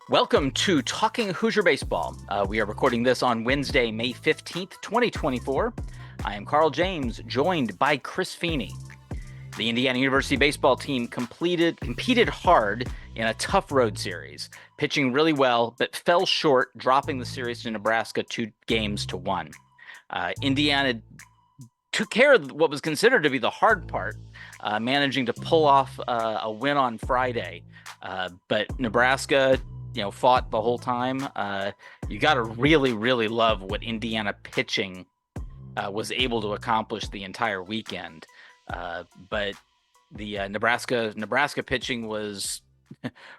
Welcome to Talking Hoosier Baseball. We are recording this on Wednesday, May 15th, 2024. I am Carl James, joined by Chris Feeney. The Indiana University baseball team competed hard in a tough road series, pitching really well, but fell short, dropping the series to Nebraska 2-1. Indiana took care of what was considered to be the hard part, managing to pull off a win on Friday. But Nebraska fought the whole time. You got to really, really love what Indiana pitching was able to accomplish the entire weekend. But the Nebraska pitching was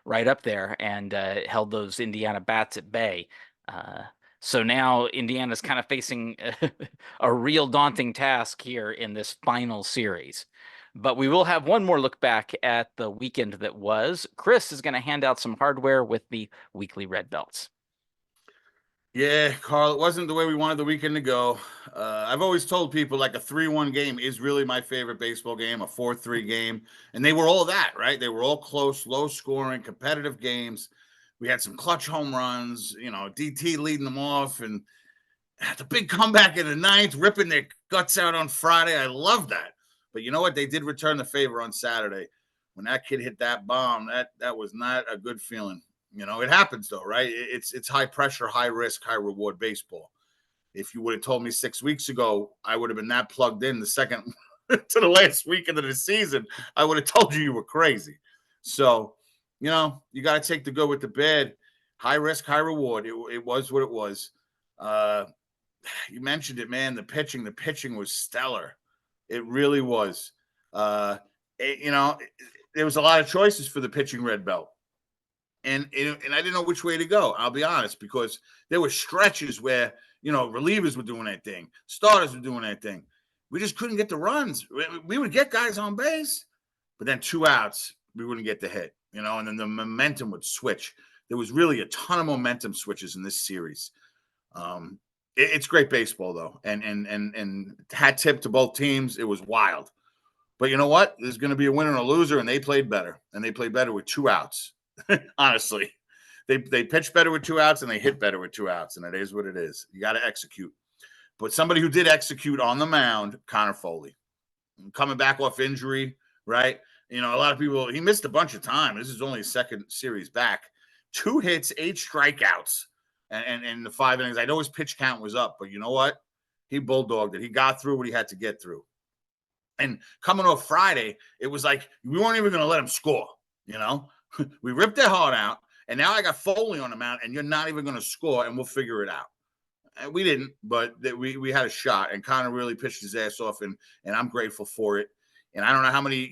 right up there and held those Indiana bats at bay. So now Indiana's kind of facing a real daunting task here in this final series. But we will have one more look back at the weekend that was. Chris is going to hand out some hardware with the weekly red belts. Yeah, Carl, it wasn't the way we wanted the weekend to go. I've always told people like a 3-1 game is really my favorite baseball game, a 4-3 game. And they were all that, right? They were all close, low scoring, competitive games. We had some clutch home runs, DT leading them off, and the big comeback in the ninth, ripping their guts out on Friday. I love that. But you know what? They did return the favor on Saturday. When that kid hit that bomb, that was not a good feeling. It happens though, right? It's high pressure, high risk, high reward baseball. If you would have told me 6 weeks ago, I would have been that plugged in the second to the last weekend of the season, I would have told you were crazy. So, you got to take the good with the bad. High risk, high reward. It was what it was. You mentioned it, man. The pitching was stellar. It really was. There was a lot of choices for the pitching red belt. And I didn't know which way to go, I'll be honest, because there were stretches where, relievers were doing their thing. Starters were doing their thing. We just couldn't get the runs. We would get guys on base, but then 2 outs, we wouldn't get the hit, and then the momentum would switch. There was really a ton of momentum switches in this series. It's great baseball, though, and hat tip to both teams. It was wild. But you know what? There's going to be a winner and a loser, and they played better. And they played better with 2 outs. Honestly, they pitched better with 2 outs, and they hit better with 2 outs, and it is what it is. You got to execute. But somebody who did execute on the mound, Connor Foley, coming back off injury, right? A lot of people, he missed a bunch of time. This is only his second series back. 2 hits, 8 strikeouts. And the 5 innings, I know his pitch count was up, but you know what? He bulldogged it. He got through what he had to get through. And coming off Friday, it was like we weren't even going to let him score, We ripped their heart out, and now I got Foley on the mound, and you're not even going to score, and we'll figure it out. And we didn't, but we had a shot, and Connor really pitched his ass off, and I'm grateful for it. And I don't know how many,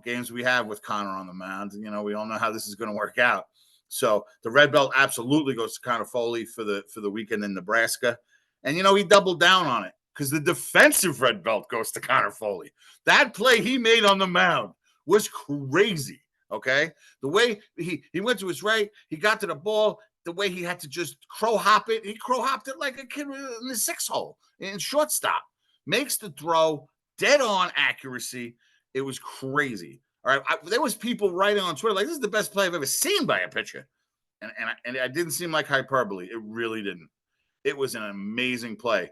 games we have with Connor on the mound. We all know how this is going to work out. So the red belt absolutely goes to Connor Foley for the weekend in Nebraska. And, he doubled down on it because the defensive red belt goes to Connor Foley. That play he made on the mound was crazy, okay? The way he went to his right, he got to the ball, the way he had to just crow hop it. He crow hopped it like a kid in the 6-hole in shortstop. Makes the throw, dead on accuracy. It was crazy. All right, there was people writing on Twitter like, this is the best play I've ever seen by a pitcher. And it didn't seem like hyperbole. It really didn't. It was an amazing play.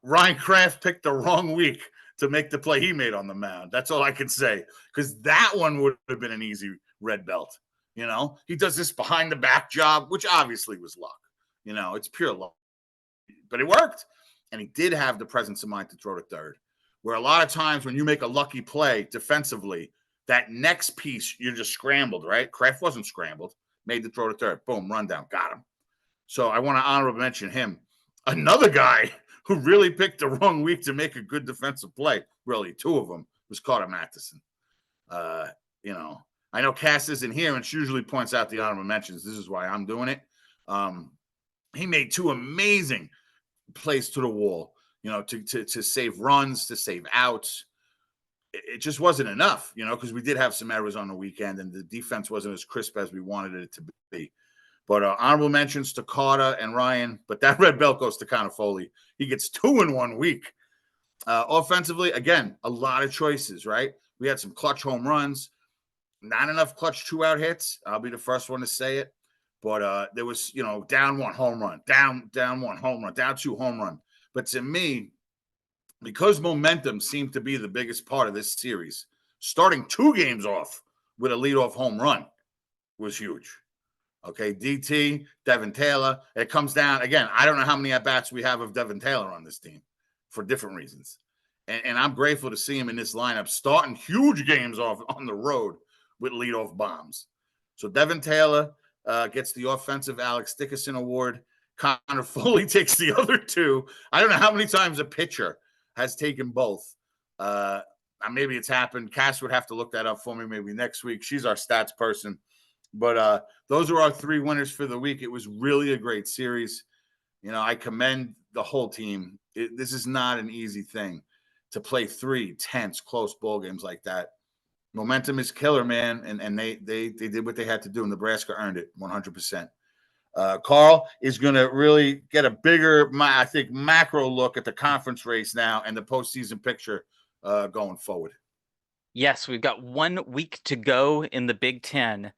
Ryan Kraft picked the wrong week to make the play he made on the mound. That's all I can say, because that one would have been an easy red belt. He does this behind the back job, which obviously was luck. It's pure luck. But it worked. And he did have the presence of mind to throw to third. Where a lot of times when you make a lucky play defensively, that next piece, you're just scrambled, right? Kraft wasn't scrambled. Made the throw to third. Boom, rundown. Got him. So I want to honorably mention him. Another guy who really picked the wrong week to make a good defensive play, really, 2 of them, was Carter Mathison. I know Cass isn't here, and she usually points out the honorable mentions. This is why I'm doing it. He made 2 amazing plays to the wall. To save runs, to save outs. It just wasn't enough, because we did have some errors on the weekend, and the defense wasn't as crisp as we wanted it to be. But honorable mentions to Carter and Ryan, but that red belt goes to Connor Foley. He gets 2 in 1 week. Offensively, again, a lot of choices, right? We had some clutch home runs. Not enough clutch 2-out hits. I'll be the first one to say it. But there was, down one home run, down one home run, down 2 home run. But to me, because momentum seemed to be the biggest part of this series, starting 2 games off with a leadoff home run was huge. Okay, DT, Devin Taylor. It comes down again. I don't know how many at bats we have of Devin Taylor on this team for different reasons. And I'm grateful to see him in this lineup starting huge games off on the road with leadoff bombs. So Devin Taylor gets the offensive Alex Dickerson award. Connor Foley takes the other 2. I don't know how many times a pitcher has taken both. Maybe it's happened. Cass would have to look that up for me maybe next week. She's our stats person. But those are our 3 winners for the week. It was really a great series. I commend the whole team. This is not an easy thing to play 3 tense, close ball games like that. Momentum is killer, man, and they did what they had to do. Nebraska earned it 100%. Carl is going to really get a bigger, I think, macro look at the conference race now and the postseason picture going forward. Yes, we've got 1 week to go in the Big Ten,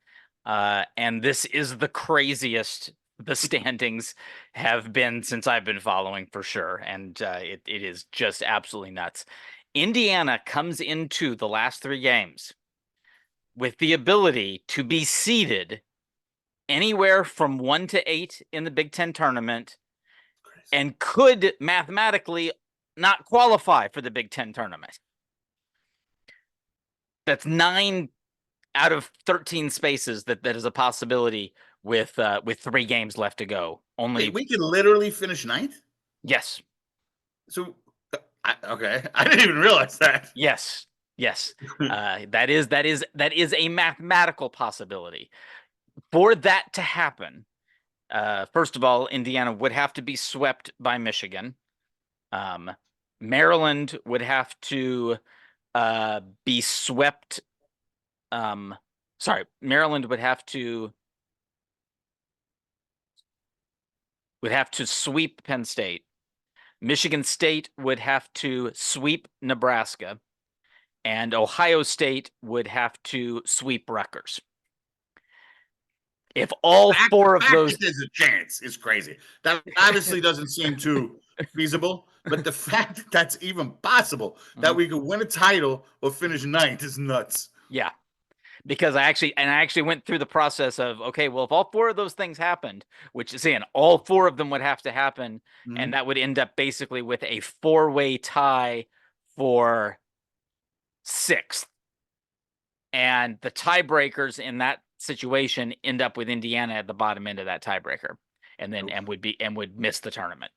and this is the craziest the standings have been since I've been following, for sure, and it is just absolutely nuts. Indiana comes into the last 3 games with the ability to be seeded anywhere from 1 to 8 in the Big Ten tournament, and could mathematically not qualify for the Big Ten tournament. That's 9 out of 13 spaces that is a possibility with 3 games left to go. Only we can literally finish 9th? Yes. So okay, I didn't even realize that. Yes. That is a mathematical possibility. For that to happen, first of all, Indiana would have to be swept by Michigan. Maryland would have to be swept. Maryland would have to sweep Penn State. Michigan State would have to sweep Nebraska, and Ohio State would have to sweep Rutgers. If all 4 of those, there's a chance is crazy. That obviously doesn't seem too feasible, but the fact that that's even possible, that we could win a title or finish 9th, is nuts. Yeah. Because I actually went through the process of, okay, well, if all 4 of those things happened, which is saying all 4 of them would have to happen, and that would end up basically with a 4-way tie for 6th. And the tiebreakers in that situation end up with Indiana at the bottom end of that tiebreaker, and would miss the tournament.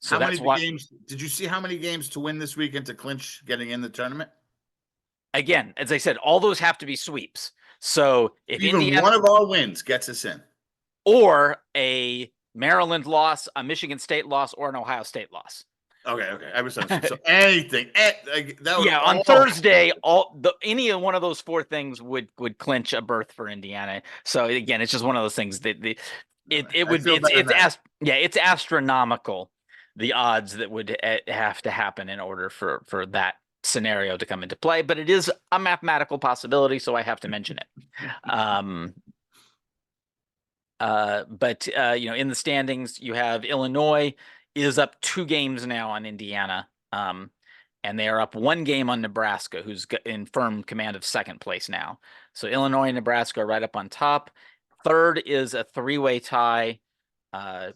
So how many games did you see? How many games to win this weekend to clinch getting in the tournament? Again, as I said, all those have to be sweeps. So if even Indiana, one of our wins gets us in, or a Maryland loss, a Michigan State loss, or an Ohio State loss. Okay. I was so anything. On Thursday, any one of those 4 things would clinch a berth for Indiana. So again, it's just one of those things that it's astronomical, the odds that would have to happen in order for that scenario to come into play. But it is a mathematical possibility, so I have to mention it. But in the standings, you have Illinois is up 2 games now on Indiana, and they are up 1 game on Nebraska, who's in firm command of 2nd place now. So Illinois and Nebraska are right up on top. 3rd is a 3-way tie,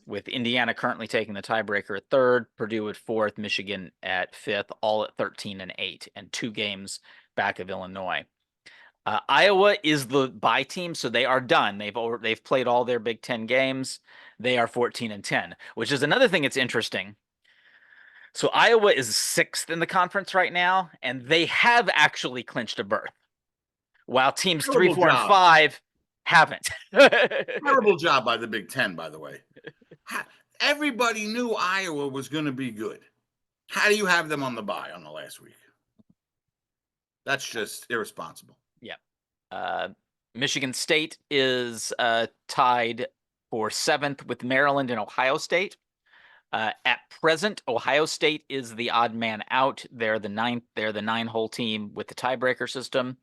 with Indiana currently taking the tiebreaker at 3rd, Purdue at 4th, Michigan at 5th, all at 13 and 8, and 2 games back of Illinois. Iowa is the bye team, so they are done. They've played all their Big Ten games. They are 14 and 10, which is another thing that's interesting. So Iowa is 6th in the conference right now, and they have actually clinched a berth, while teams 3, 4, and 5 haven't. Terrible job by the Big Ten, by the way. Everybody knew Iowa was going to be good. How do you have them on the bye on the last week? That's just irresponsible. Yeah. Michigan State is tied for 7th with Maryland and Ohio State. At present, Ohio State is the odd man out. They're the 9th. They're the 9-hole team with the tiebreaker system.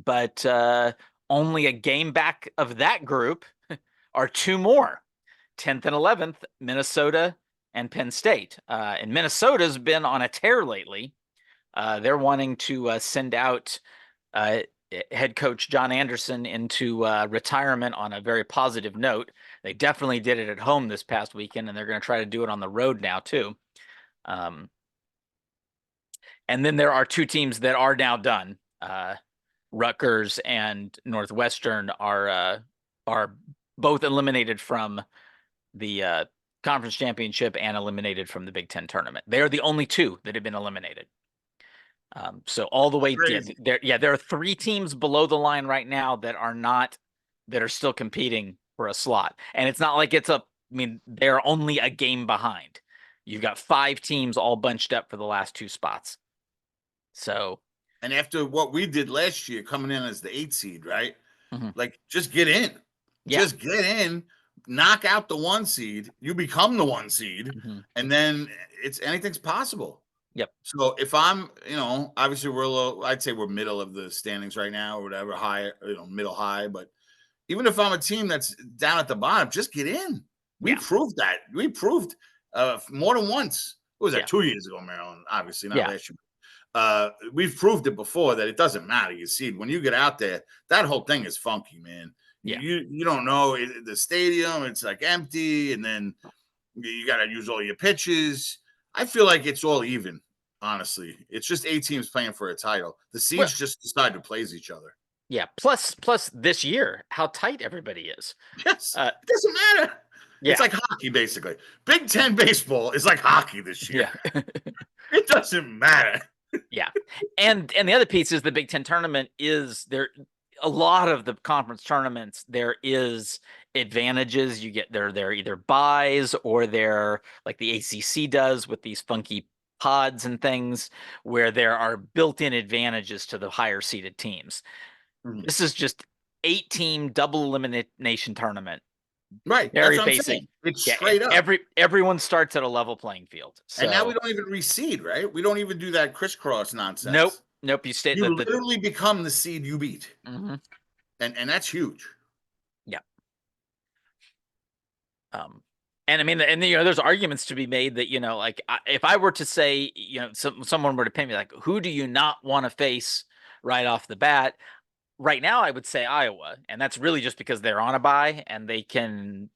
But only a game back of that group are two more, 10th and 11th, Minnesota and Penn State. And Minnesota's been on a tear lately. They're wanting to send out head coach John Anderson into retirement on a very positive note. They definitely did it at home this past weekend, and they're going to try to do it on the road now too. And then there are two teams that are now done. Rutgers and Northwestern are both eliminated from the conference championship and eliminated from the Big Ten tournament. They are the only two that have been eliminated. So all the way, there are three teams below the line right now that are still competing for a slot. And it's not like they're only a game behind. You've got 5 teams all bunched up for the last 2 spots. So. And after what we did last year, coming in as the 8 seed, right? Mm-hmm. Like, just get in. Yeah. Just get in, knock out the 1 seed, you become the 1 seed, mm-hmm. and then anything's possible. Yep. So if I'm, obviously I'd say we're middle of the standings right now or whatever, high, middle high. But even if I'm a team that's down at the bottom, just get in. We proved that. We proved more than once. What was that, 2 years ago, Maryland? Obviously, not last year. We've proved it before that it doesn't matter. You see, when you get out there, that whole thing is funky, man. Yeah. You don't know the stadium. It's like empty, and then you got to use all your pitches. I feel like it's all even, honestly. It's just 8 teams playing for a title. The seeds just decide to play each other. Yeah. Plus this year, how tight everybody is. Yes. It doesn't matter. Yeah. It's like hockey, basically. Big Ten baseball is like hockey this year. Yeah. It doesn't matter. Yeah. And the other piece is the Big Ten tournament is there. A lot of the conference tournaments, there is advantages. You get they're either buys or they're like the ACC does with these funky pods and things where there are built-in advantages to the higher seeded teams. Mm-hmm. This is just 8-team double elimination tournament. Right. Very basic. It's straight up. Everyone starts at a level playing field. So. And now we don't even reseed, right? We don't even do that crisscross nonsense. Nope. You literally become the seed you beat. Mm-hmm. And that's huge. Yeah. And I mean, there's arguments to be made that, like if I were to say, someone were to pay me like, who do you not want to face right off the bat? Right now, I would say Iowa, and that's really just because they're on a bye and they don't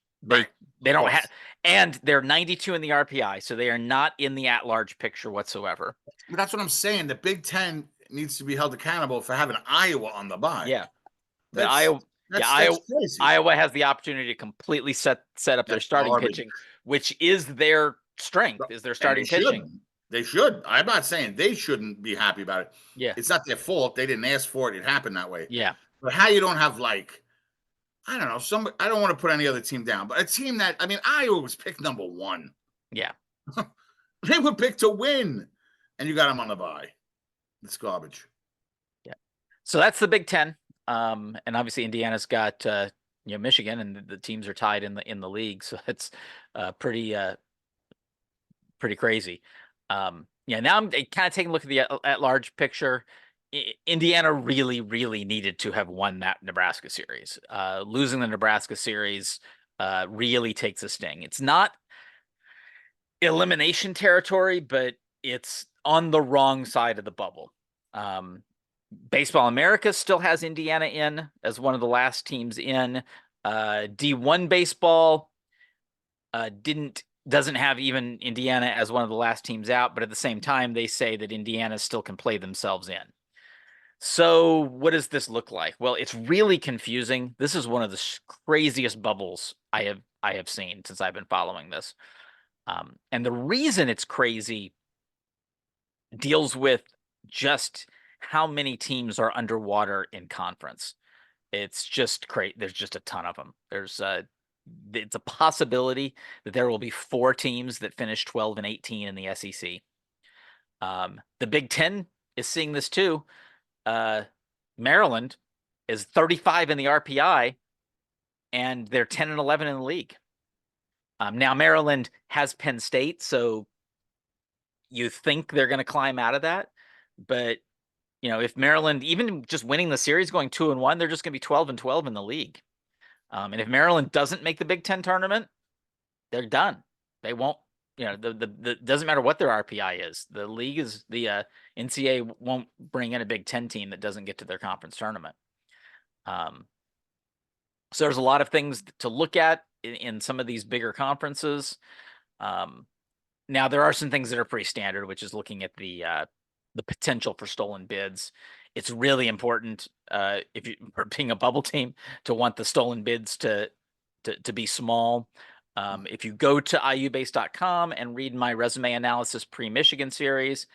have, and they're 92 in the RPI, so they are not in the at-large picture whatsoever. But that's what I'm saying. The Big Ten needs to be held accountable for having Iowa on the bye. Yeah, that's crazy. Iowa has the opportunity to completely set up their starting pitching, which is their strength, is their starting pitching. They should. I'm not saying they shouldn't be happy about it. Yeah. It's not their fault. They didn't ask for it. It happened that way. Yeah. But how you don't have I don't know, I don't want to put any other team down, but a team that, Iowa was picked number 1. Yeah. They were picked to win, and you got them on the bye. It's garbage. Yeah. So that's the Big Ten. And obviously Indiana's got, Michigan, and the teams are tied in the league. So it's pretty crazy. Now I'm kind of taking a look at the at-large picture. Indiana really, really needed to have won that Nebraska series. Losing the Nebraska series really takes a sting. It's not elimination territory, but it's on the wrong side of the bubble. Baseball America still has Indiana in as one of the last teams in. D1 baseball doesn't have even Indiana as one of the last teams out, but at the same time, they say that Indiana still can play themselves in. So what does this look like? Well, it's really confusing. This is one of the craziest bubbles I have seen since I've been following this. And the reason it's crazy deals with just how many teams are underwater in conference. It's just great. There's just a ton of them. It's a possibility that there will be 4 teams that finish 12 and 18 in the SEC. The Big Ten is seeing this too. Maryland is 35 in the RPI, and they're 10 and 11 in the league. Now Maryland has Penn State, so you think they're going to climb out of that, but if Maryland, even just winning the series, going 2-1, they're just going to be 12-12 in the league. And if Maryland doesn't make the Big Ten tournament, they're done. They won't. The doesn't matter what their RPI is. The league is the NCAA won't bring in a Big Ten team that doesn't get to their conference tournament. So there's a lot of things to look at in some of these bigger conferences. Now there are some things that are pretty standard, which is looking at the potential for stolen bids. It's really important if you are being a bubble team to want the stolen bids to be small. If you go to iubase.com and read my resume analysis pre-Michigan series,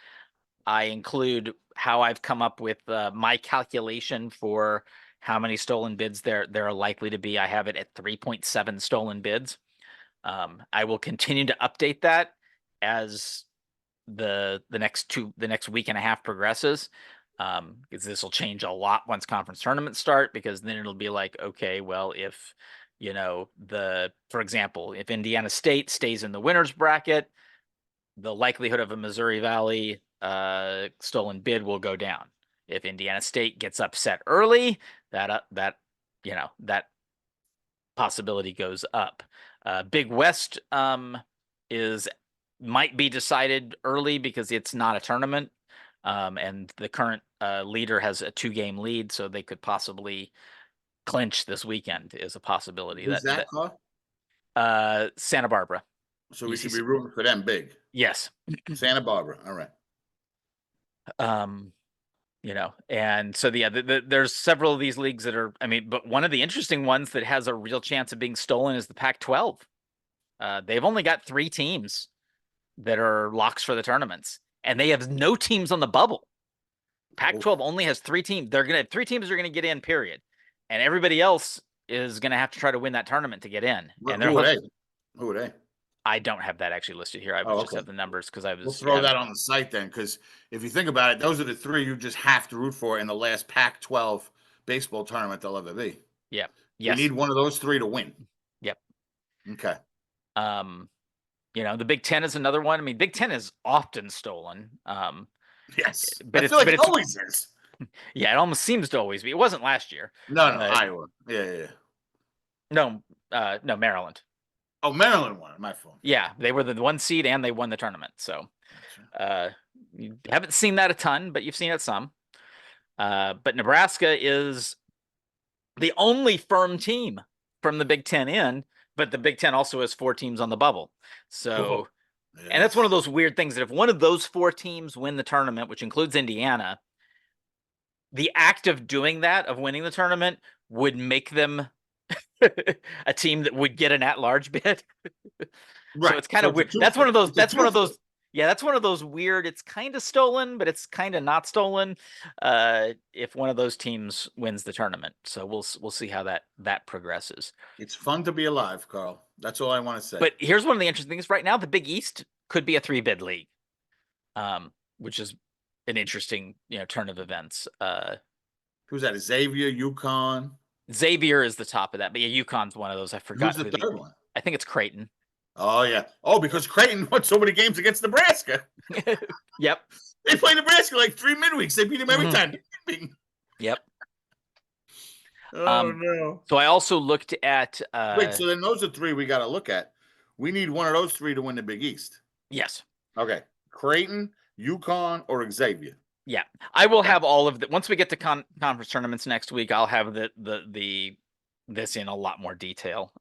I include how I've come up with my calculation for how many stolen bids there are likely to be. I have it at 3.7 stolen bids. I will continue to update that as the next week and a half progresses, because this will change a lot once conference tournaments start, because then it'll be like, okay, well, if for example, if Indiana State stays in the winners bracket, the likelihood of a Missouri Valley stolen bid will go down. If Indiana State gets upset early, that possibility goes up. Big West might be decided early because it's not a tournament, and the current leader has a 2-game lead, so they could possibly clinch this weekend. Is a possibility. Who's that called? Santa Barbara. So we should be rooting for them big. Yes. Santa Barbara. All right. And so there's several of these leagues that are, but one of the interesting ones that has a real chance of being stolen is the Pac-12. They've only got 3 teams that are locks for the tournaments, and they have no teams on the bubble. Pac-12 only has 3 teams. 3 teams are going to get in, period. And everybody else is going to have to try to win that tournament to get in. And Who are they? I don't have that actually listed here. I just have the numbers because I was. We'll throw that on the site then, because if you think about it, those are the 3 you just have to root for in the last Pac-12 baseball tournament they'll ever be. Yeah. Yes. You need one of those 3 to win. Yep. Okay. The Big Ten is another one. Big Ten is often stolen. Yes, but it always is. Yeah, it almost seems to always be. It wasn't last year. No, Iowa. Yeah. No, Maryland. Oh, Maryland won. My fault. Yeah, they were the 1 seed and they won the tournament. So, you haven't seen that a ton, but you've seen it some. But Nebraska is the only firm team from the Big Ten in, but the Big Ten also has 4 teams on the bubble. So, yes. And that's one of those weird things that if one of those 4 teams win the tournament, which includes Indiana, the act of doing that, of winning the tournament, would make them a team that would get an at-large bid. Right. So it's kind of weird. That's one of those. Yeah, that's one of those weird. It's kind of stolen, but it's kind of not stolen. If one of those teams wins the tournament, so we'll see how that progresses. It's fun to be alive, Carl. That's all I want to say. But here's one of the interesting things. Right now, the Big East could be a 3-bid league, which is an interesting turn of events. Who's that? Xavier, UConn. Xavier is the top of that, but yeah, UConn's one of those. I forgot. Who's the third one? I think it's Creighton. Oh yeah. Oh, because Creighton won so many games against Nebraska. Yep. They play Nebraska like 3 midweeks. They beat them every time. Yep. Oh no. So I also looked at. Wait. So then those are 3 we got to look at. We need one of those 3 to win the Big East. Yes. Okay. Creighton, UConn, or Xavier. Yeah, I will have all of that once we get to conference tournaments next week. I'll have this in a lot more detail.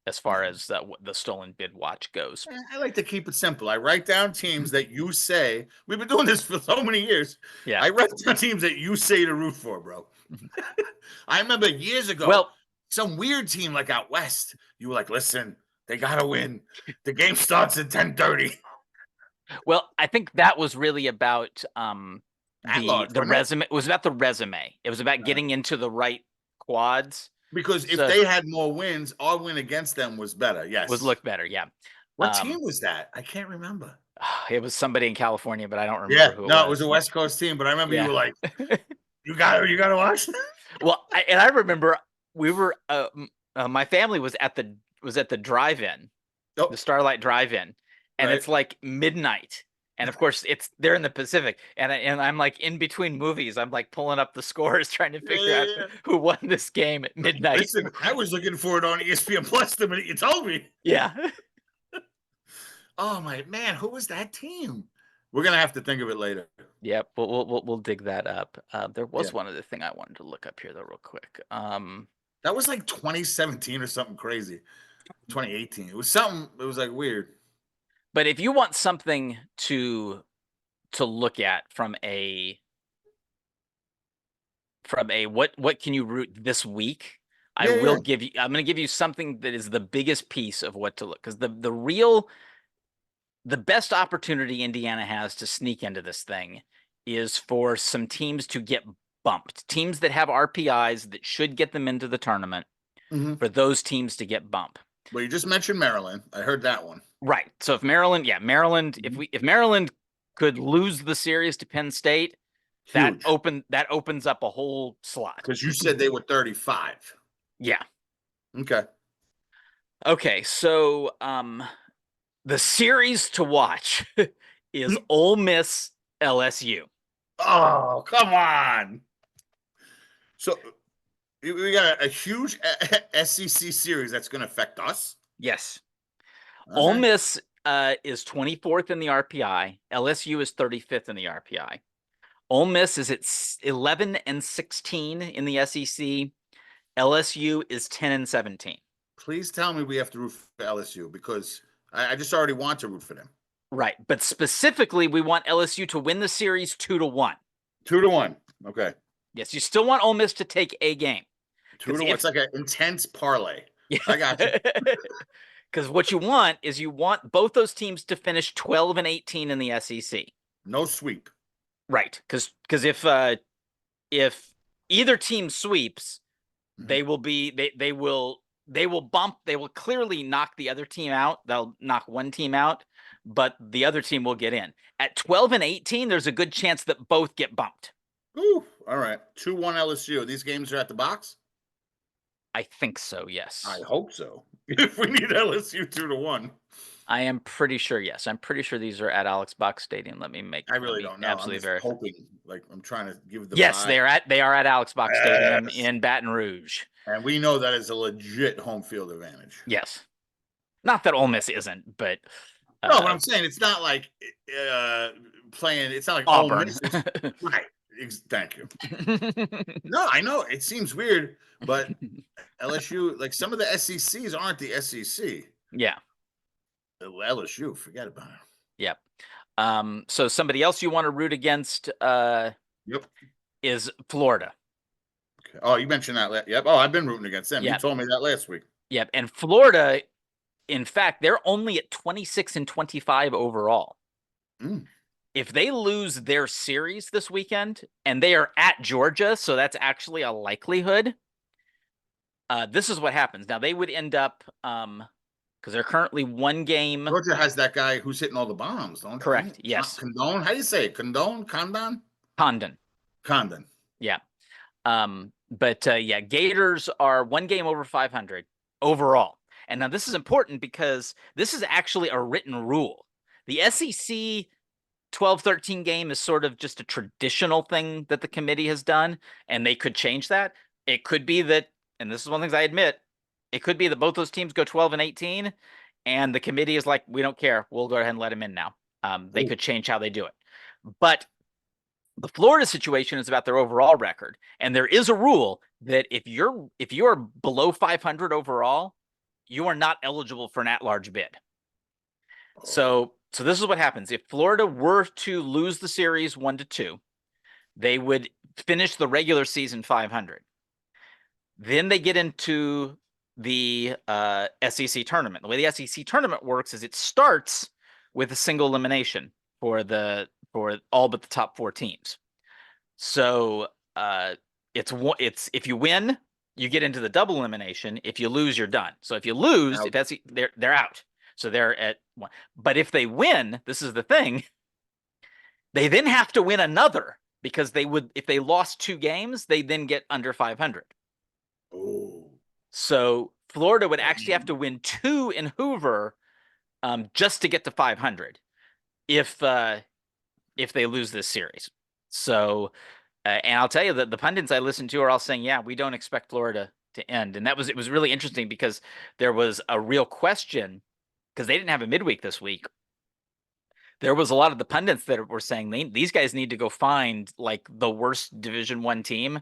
As far as the stolen bid watch goes. I like to keep it simple. I write down teams that you say. We've been doing this for so many years. Yeah. I write down teams that you say to root for, bro. I remember years ago, some weird team like out west, you were like, listen, they got to win. The game starts at 10:30. Well, I think that was really about the resume. It was about the resume. It was about getting into the right quads. Because if they had more wins, our win against them was better. Yes. Look better, yeah. What team was that? I can't remember. It was somebody in California, but I don't remember who it was. It was a West Coast team, but I remember you were like, you got to watch. Well, I remember we were my family was at the drive-in, the Starlight Drive-in, and it's like midnight. And of course, they're in the Pacific, and I'm like in between movies. I'm like pulling up the scores, trying to figure out who won this game at midnight. Listen, I was looking for it on ESPN Plus the minute you told me. Yeah. Oh my man, who was that team? We're gonna have to think of it later. Yep, we'll dig that up. There was one other thing I wanted to look up here though, real quick. That was like 2017 or something crazy. 2018. It was something. It was like weird. But if you want something to look at from a what can you root this week, I'm going to give you something that is the biggest piece of what to look, because the best opportunity Indiana has to sneak into this thing is for some teams to get bumped. Teams that have RPIs that should get them into the tournament, for those teams to get bumped. Well, you just mentioned Maryland. I heard that one. Right. So if Maryland, if Maryland could lose the series to Penn State, that opens up a whole slot. Because you said they were 35. Yeah. Okay. So the series to watch is Ole Miss LSU. Oh, come on. So we got a huge SEC series that's going to affect us. Yes. Okay. Ole Miss is 24th in the RPI. LSU is 35th in the RPI. Ole Miss is at 11-16 in the SEC. LSU is 10-17. Please tell me we have to root for LSU, because I just already want to root for them. Right, but specifically, we want LSU to win the series 2-1. 2-1. Okay. Yes, you still want Ole Miss to take a game. 2-1. It's like an intense parlay. Yeah. I got you. Because what you want is both those teams to finish 12-18 in the SEC. No sweep. Right, because if either team sweeps, they will clearly knock the other team out. They'll knock one team out, but the other team will get in. At 12-18, there's a good chance that both get bumped. Ooh, all right. 2-1 LSU. These games are at the box? I think so, yes. I hope so. If we need LSU 2-1. I am pretty sure, yes. I'm pretty sure these are at Alex Box Stadium. I really don't know. Absolutely I'm just hoping. Like, I'm trying to give the Yes, vibe. they are at Alex Box Stadium in Baton Rouge. And we know that is a legit home field advantage. Yes. Not that Ole Miss isn't, but no, what I'm saying, it's not like playing. It's not like Auburn. Right. Thank you. No, I know it seems weird, but LSU, like some of the SECs aren't the SEC. Yeah. LSU, forget about it. Yep. So somebody else you want to root against is Florida. Okay. Oh, you mentioned that. Yep. Oh, I've been rooting against them. Yep. You told me that last week. Yep. And Florida, in fact, they're only at 26-25 overall. If they lose their series this weekend, and they are at Georgia, so that's actually a likelihood, this is what happens. Now, they would end up, because they're currently one game. Georgia has that guy who's hitting all the bombs, don't Correct, yes. Condon? How do you say it? Condon? Condon? Condon. Yeah. But Gators are one game over 500 overall. And now this is important because this is actually a written rule. The SEC 12-13 game is sort of just a traditional thing that the committee has done, and they could change that. It could be that, and this is one of the things I admit, it could be that both those teams go 12-18, and the committee is like, we don't care. We'll go ahead and let them in now. They could change how they do it. But the Florida situation is about their overall record, and there is a rule that if you're below 500 overall, you are not eligible for an at-large bid. So this is what happens. If Florida were to lose the series 1-2, they would finish the regular season 500. Then they get into the SEC tournament. The way the SEC tournament works is it starts with a single elimination for all but the top 4 teams. So it's if you win, you get into the double elimination. If you lose, you're done. So if you lose, they're out. So they're at 1. But if they win, this is the thing, they then have to win another, because if they lost 2 games, they then get under 500. Oh. So Florida would actually have to win 2 in Hoover just to get to 500. if they lose this series. So, and I'll tell you that the pundits I listened to are all saying, yeah, we don't expect Florida to end. And it was really interesting because there was a real question because they didn't have a midweek this week. There was a lot of the pundits that were saying these guys need to go find like the worst Division I team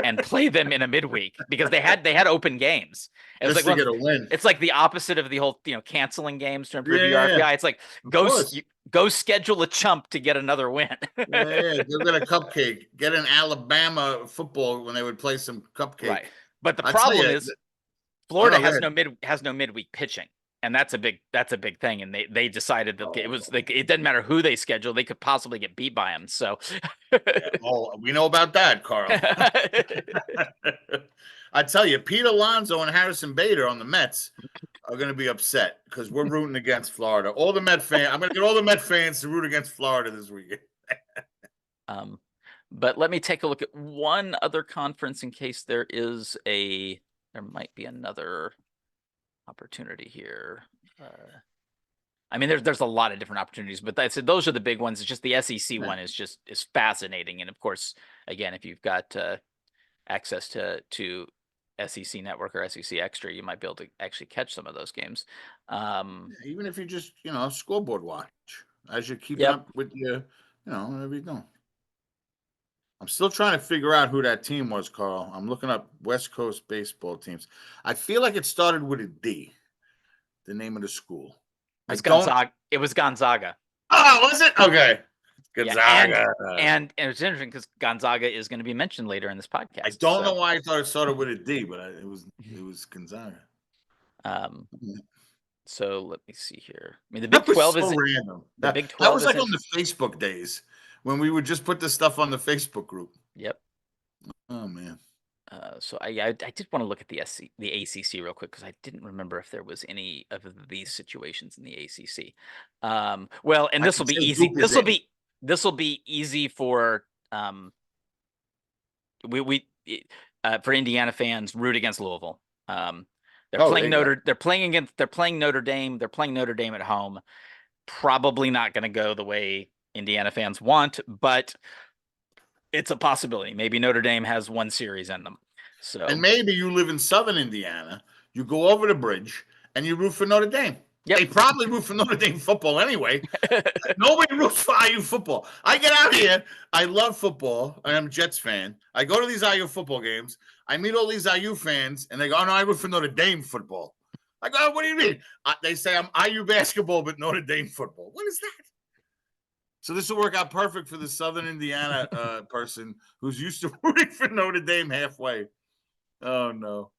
and play them in a midweek because they had open games. It was Just like to get a win. it's like the opposite of the whole canceling games to improve your Yeah, RPI. It's like of course. go schedule a chump to get another win. Yeah, go get a cupcake. Get an Alabama football when they would play some cupcake. Right. But the I tell problem you, is oh Florida no, go ahead. has no midweek pitching. And that's a big thing. And they decided that it was Oh, like it doesn't matter who they schedule, they could possibly get beat by them. So yeah. Oh, we know about that, Carl. I tell you, Pete Alonso and Harrison Bader on the Mets are going to be upset because we're rooting against Florida. All the Met fans, I'm going to get all the Met fans to root against Florida this weekend. But let me take a look at one other conference in case there might be another opportunity here. I mean, there's a lot of different opportunities, but I said those are the big ones. It's just the SEC one is fascinating, and of course, again, if you've got access to SEC Network or SEC Extra, you might be able to actually catch some of those games. Even if you just scoreboard watch as you're keeping up with your whatever you're doing. I'm still trying to figure out who that team was, Carl. I'm looking up West Coast baseball teams. I feel like it started with a D, the name of the school. Gonzaga. It was Gonzaga. Oh, was it? Okay. Gonzaga. Yeah, and it's interesting because Gonzaga is going to be mentioned later in this podcast. I don't know why I thought it started with a D, but it was Gonzaga. So let me see here. I mean, the Big 12 is random. The Big 12 that was like on the Facebook days when we would just put this stuff on the Facebook group. Yep. Oh man. So I did want to look at the ACC real quick because I didn't remember if there was any of these situations in the ACC. Well, and this will be easy. This will be easy for for Indiana fans root against Louisville. They're playing Notre Dame. They're playing Notre Dame at home. Probably not going to go the way Indiana fans want, but it's a possibility. Maybe Notre Dame has one series in them. So, and maybe you live in Southern Indiana. You go over the bridge and you root for Notre Dame. Yep. They probably root for Notre Dame football anyway. Nobody roots for IU football. I get out here. I love football. I'm a Jets fan. I go to these IU football games. I meet all these IU fans, and they go, "Oh no, I root for Notre Dame football." I go, "What do you mean?" They say I'm IU basketball, but Notre Dame football. What is that? So this will work out perfect for the Southern Indiana person who's used to rooting for Notre Dame halfway. Oh no.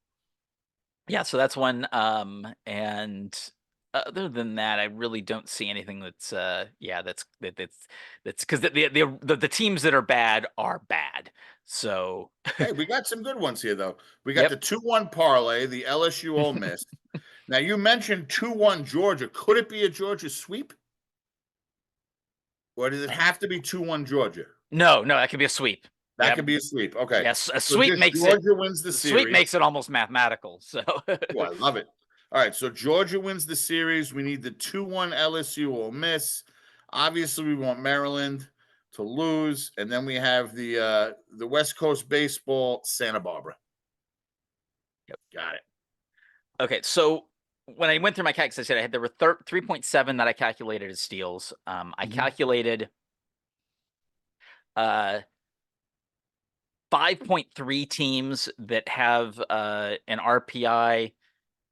Yeah, so that's one. And other than that, I really don't see anything that's that's because the teams that are bad are bad. So hey, we got some good ones here though. We got the 2-1 parlay, the LSU Ole Miss. Now you mentioned 2-1 Georgia. Could it be a Georgia sweep? Or does it have to be 2-1 Georgia? No, that could be a sweep. That could be a sweep. Okay. Yes, a sweep makes Georgia wins the series. Sweep makes it almost mathematical. So oh, I love it. All right, so Georgia wins the series. We need the 2-1 LSU Ole Miss. Obviously, we want Maryland to lose, and then we have the West Coast baseball Santa Barbara. Yep, got it. Okay, so when I went through my calcs, I said there were 3.7 that I calculated as steals. I calculated 5.3 teams that have an RPI.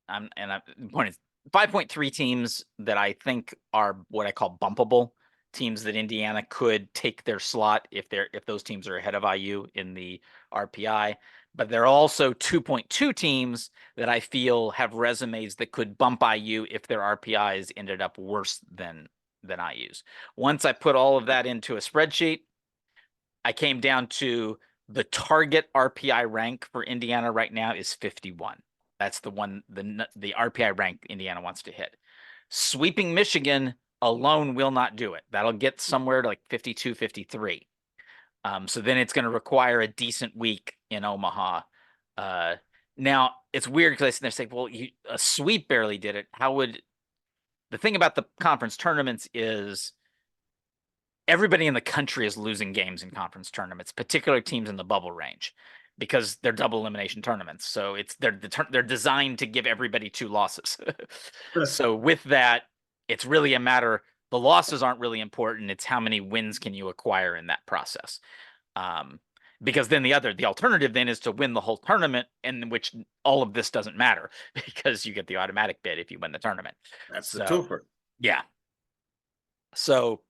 And the point is 5.3 teams that I think are what I call bumpable teams that Indiana could take their slot if those teams are ahead of IU in the RPI. But there are also 2.2 teams that I feel have resumes that could bump IU if their RPIs ended up worse than IU's. Once I put all of that into a spreadsheet, I came down to the target RPI rank for Indiana right now is 51. That's the one, the RPI rank Indiana wants to hit. Sweeping Michigan alone will not do it. That'll get somewhere to like 52, 53. So then it's going to require a decent week in Omaha. Now, it's weird because they say, well, a sweep barely did it. The thing about the conference tournaments is everybody in the country is losing games in conference tournaments, particularly teams in the bubble range, because they're double elimination tournaments. So they're designed to give everybody 2 losses. So with that, it's really a matter. The losses aren't really important. It's how many wins can you acquire in that process. Because then the alternative then is to win the whole tournament, in which all of this doesn't matter because you get the automatic bid if you win the tournament. That's the twofer. Yeah. So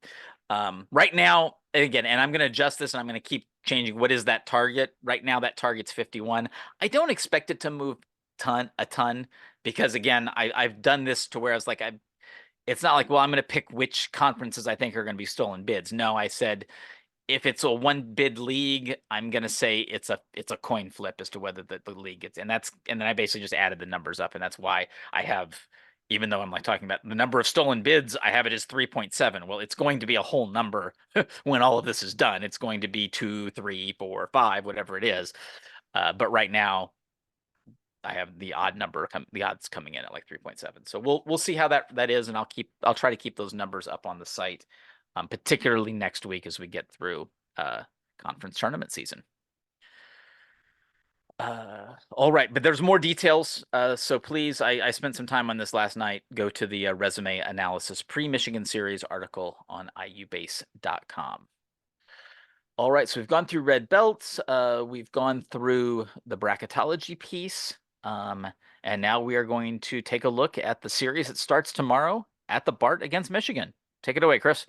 right now, again, and I'm going to adjust this and I'm going to keep changing. What is that target? Right now, that target's 51. I don't expect it to move a ton because, again, I've done this to where I was like, it's not like, well, I'm going to pick which conferences I think are going to be stolen bids. No, I said, if it's a 1-bid league, I'm gonna say it's a coin flip as to whether the league gets, and then I basically just added the numbers up, and that's why I have, even though I'm like talking about the number of stolen bids, I have it as 3.7. Well, it's going to be a whole number when all of this is done. It's going to be 2, 3, 4, 5, whatever it is. But right now, I have the the odds coming in at like 3.7. So we'll see how that is, and I'll try to keep those numbers up on the site. Particularly next week as we get through conference tournament season. All right, but there's more details. So please, I spent some time on this last night. Go to the resume analysis pre-Michigan series article on iubase.com. All right, so we've gone through red belts. We've gone through the bracketology piece. And now we are going to take a look at the series that starts tomorrow at the BART against Michigan. Take it away, Chris.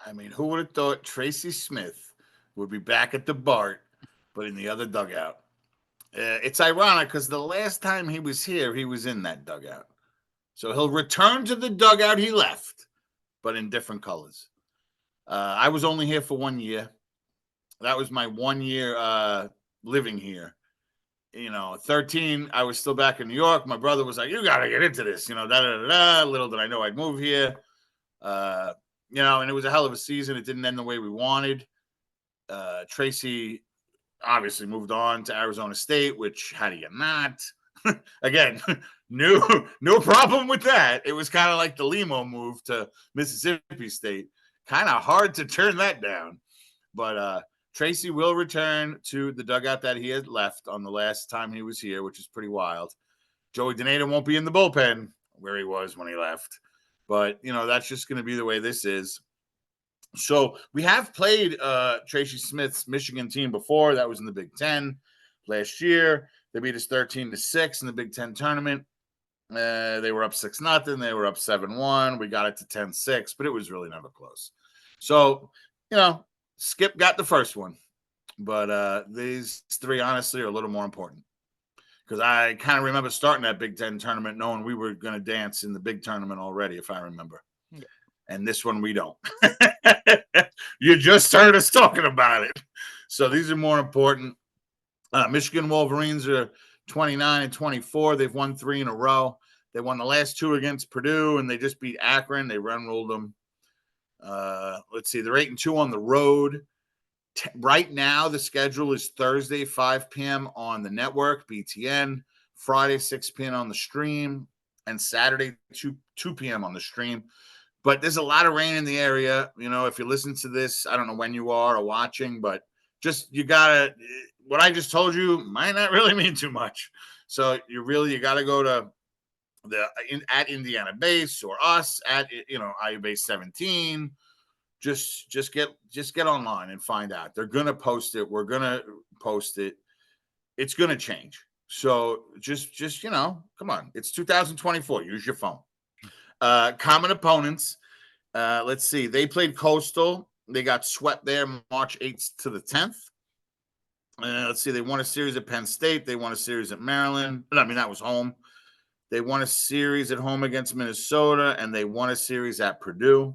I mean, who would have thought Tracy Smith would be back at the BART, but in the other dugout? It's ironic because the last time he was here, he was in that dugout. So he'll return to the dugout he left, but in different colors. I was only here for 1 year. That was my 1 year living here. 13, I was still back in New York. My brother was like, you got to get into this, da, da, da, da. Little did I know I'd move here. And it was a hell of a season. It didn't end the way we wanted. Tracy obviously moved on to Arizona State, which how do you not? Again, no problem with that. It was kind of like the Limo move to Mississippi State. Kind of hard to turn that down. But Tracy will return to the dugout that he had left on the last time he was here, which is pretty wild. Joey Donato won't be in the bullpen where he was when he left. But, that's just going to be the way this is. So we have played Tracy Smith's Michigan team before. That was in the Big Ten last year. They beat us 13-6 in the Big Ten tournament. They were up 6-0. They were up 7-1. We got it to 10-6, but it was really never close. So, Skip got the first one. But these 3, honestly, are a little more important. Because I kind of remember starting that Big Ten tournament knowing we were going to dance in the big tournament already, if I remember. Yeah. And this one we don't. You just heard us talking about it. So these are more important. Michigan Wolverines are 29-24. They've won 3 in a row. They won the last 2 against Purdue, and they just beat Akron. They run-ruled them. Let's see. They're 8-2 on the road. Right now, the schedule is Thursday, 5 p.m. on the network, BTN, Friday, 6 p.m. on the stream, and Saturday, 2 p.m. on the stream. But there's a lot of rain in the area. If you listen to this, I don't know when you are or watching, but just what I just told you might not really mean too much. So you got to go to at Indiana Base or us at, IU Base 17. Just get online and find out. They're going to post it. We're going to post it. It's going to change. So just come on. It's 2024. Use your phone. Common opponents. Let's see. They played Coastal. They got swept there March 8th to the 10th. Let's see. They won a series at Penn State. They won a series at Maryland. That was home. They won a series at home against Minnesota, and they won a series at Purdue.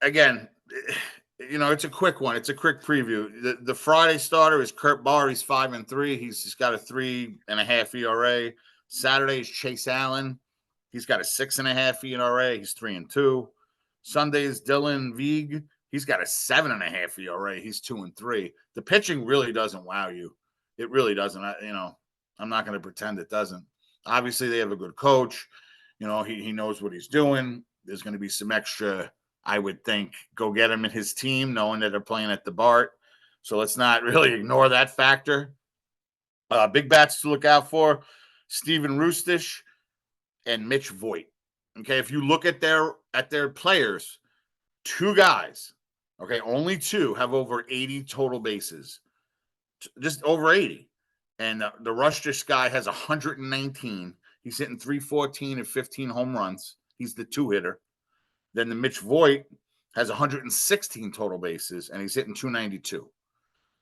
Again, it's a quick one. It's a quick preview. The Friday starter is Kurt Barr. He's 5-3. He's got a 3.5 ERA. Saturday is Chase Allen. He's got a 6.5 ERA. He's 3-2. Sunday is Dylan Veig. He's got a 7.5 ERA. He's 2-3. The pitching really doesn't wow you. It really doesn't. I'm not going to pretend it doesn't. Obviously, they have a good coach. He knows what he's doing. There's going to be some extra I would think go get him and his team, knowing that they're playing at the Bart. So let's not really ignore that factor. Big bats to look out for: Steven Rustish and Mitch Voigt. Okay, if you look at their players, two guys, okay, only two have over 80 total bases, just over 80. And the Rustish guy has 119. He's hitting 314 and 15 home runs. He's the two hitter. Then the Mitch Voigt has 116 total bases, and he's hitting 292.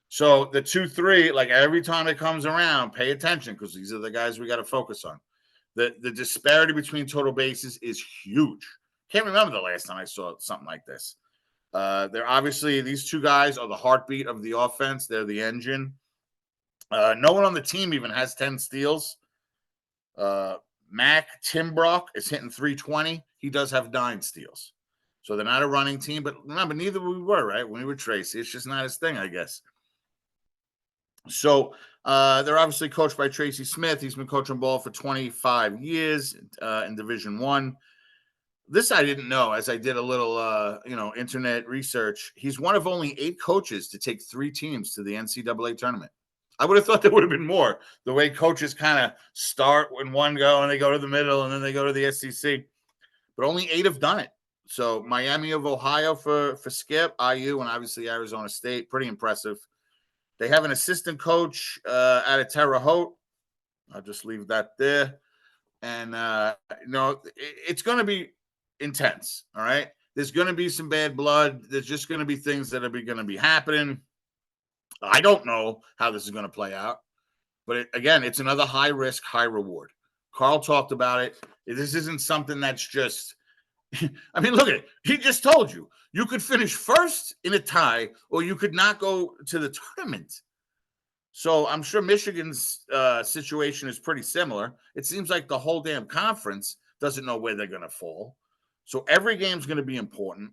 So the 2-3, like every time it comes around, pay attention because these are the guys we got to focus on. The disparity between total bases is huge. Can't remember the last time I saw something like this. They're obviously, these two guys are the heartbeat of the offense. They're the engine. No one on the team even has 10 steals. Mac Timbrock is hitting 320. He does have 9 steals. So they're not a running team, but remember, neither we were, right? When we were Tracy, it's just not his thing, I guess. So they're obviously coached by Tracy Smith. He's been coaching ball for 25 years in Division I. This I didn't know, as I did a little, internet research. He's one of only 8 coaches to take 3 teams to the NCAA tournament. I would have thought there would have been more. The way coaches kind of start when one go and they go to the middle and then they go to the SEC. But only 8 have done it. So Miami of Ohio for Skip, IU, and obviously Arizona State. Pretty impressive. They have an assistant coach out of Terre Haute. I'll just leave that there. And, it's going to be intense, all right? There's going to be some bad blood. There's just going to be things that are going to be happening. I don't know how this is going to play out. But, again, it's another high risk, high reward. Carl talked about it. This isn't something that's just – I mean, look at it. He just told you. You could finish first in a tie, or you could not go to the tournament. So I'm sure Michigan's situation is pretty similar. It seems like the whole damn conference doesn't know where they're going to fall. So every game's going to be important.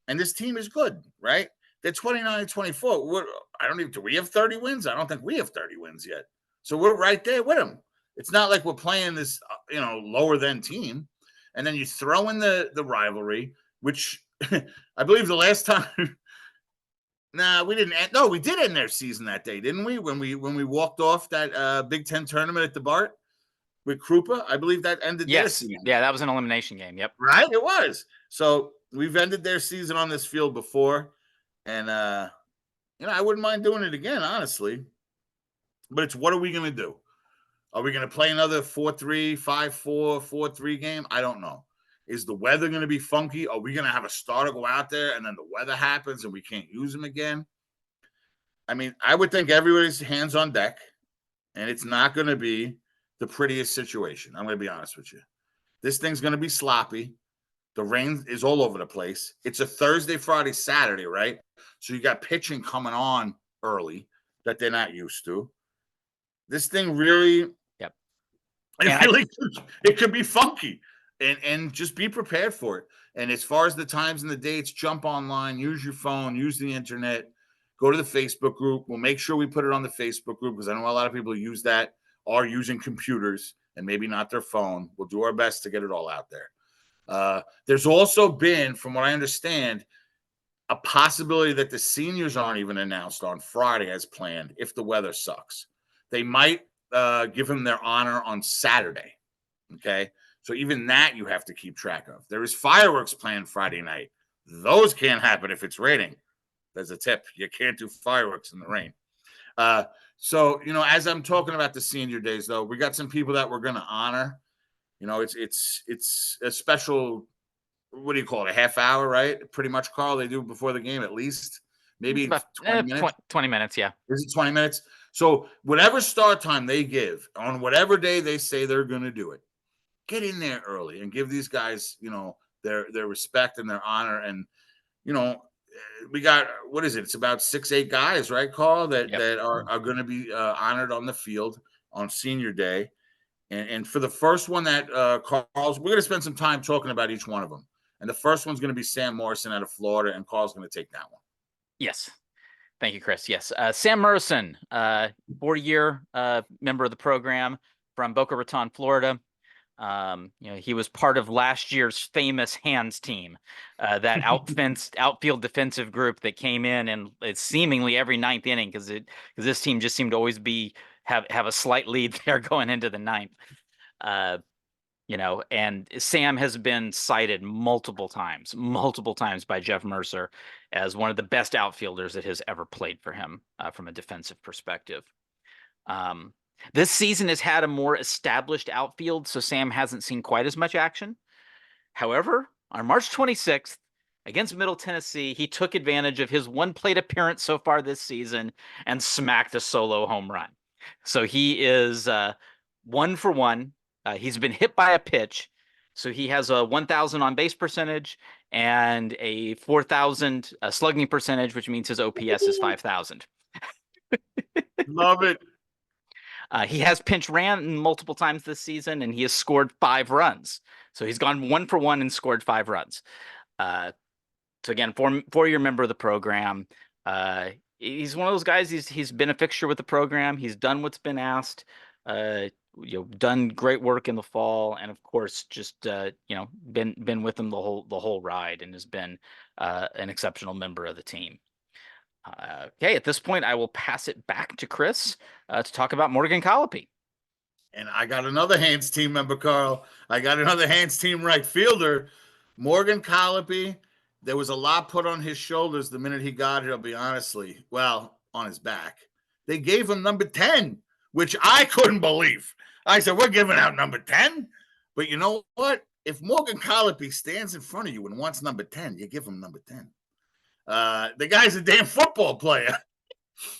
And this team is good, right? They're 29-24. Do we have 30 wins? I don't think we have 30 wins yet. So we're right there with them. It's not like we're playing this, lower than team. And then you throw in the rivalry, which I believe the last time we didn't end. No, we did end their season that day, didn't we? When we walked off that Big Ten tournament at the Bart with Krupa, I believe that ended their season. Yeah, that was an elimination game. Yep. Right, it was. So we've ended their season on this field before, and I wouldn't mind doing it again, honestly. But it's, what are we going to do? Are we going to play another 4-3, 5-4, 4-3 game? I don't know. Is the weather going to be funky? Are we going to have a starter go out there and then the weather happens and we can't use him again? I mean, I would think everybody's hands on deck, and it's not going to be the prettiest situation. I'm going to be honest with you. This thing's going to be sloppy. The rain is all over the place. It's a Thursday, Friday, Saturday, right? So you got pitching coming on early that they're not used to. This thing really, it could be funky. And just be prepared for it. And as far as the times and the dates, jump online, use your phone, use the internet, go to the Facebook group. We'll make sure we put it on the Facebook group because I know a lot of people use that, are using computers and maybe not their phone. We'll do our best to get it all out there. There's also been, from what I understand, a possibility that the seniors aren't even announced on Friday as planned if the weather sucks. They might give them their honor on Saturday, okay? So even that you have to keep track of. There is fireworks planned Friday night. Those can't happen if it's raining. There's a tip. You can't do fireworks in the rain. So, as I'm talking about the senior days, though, we got some people that we're going to honor. It's a special, what do you call it, a half hour, right? Pretty much, Carl, they do before the game at least. Maybe about 20 minutes. 20 minutes, yeah. Is it 20 minutes? So whatever start time they give on whatever day they say they're going to do it, get in there early and give these guys, their respect and their honor. And, we got, what is it? It's about 6-8 guys, right, Carl, that are going to be honored on the field on senior day. And for the first one that Carl's, we're going to spend some time talking about each one of them. And the first one's going to be Sam Morrison out of Florida, and Carl's going to take that one. Yes. Thank you, Chris. Yes. Sam Murrison, 4-year member of the program from Boca Raton, Florida. He was part of last year's famous hands team, that outfield defensive group that came in and it's seemingly every ninth inning because this team just seemed to always have a slight lead there going into the ninth. And Sam has been cited multiple times by Jeff Mercer as one of the best outfielders that has ever played for him from a defensive perspective. This season has had a more established outfield, so Sam hasn't seen quite as much action. However, on March 26th, against Middle Tennessee, he took advantage of his one plate appearance so far this season and smacked a solo home run. So he is 1 for 1. He's been hit by a pitch, so he has a 1,000 on base percentage and a 4,000 slugging percentage, which means his OPS is 5,000. Love it. He has pinch ran multiple times this season, and he has scored 5 runs. So he's gone 1 for 1 and scored 5 runs. So again, four-year member of the program. He's one of those guys. He's been a fixture with the program. He's done what's been asked. Done great work in the fall, and of course, just been with them the whole ride, and has been an exceptional member of the team. Okay, at this point, I will pass it back to Chris to talk about Morgan Colopy. And I got another Hands team member, Carl. I got another Hands team right fielder, Morgan Colopy. There was a lot put on his shoulders the minute he got here, I'll be honestly. Well, on his back. They gave him number 10, which I couldn't believe. I said, we're giving out number 10? But you know what? If Morgan Colopy stands in front of you and wants number 10, you give him number 10. The guy's a damn football player.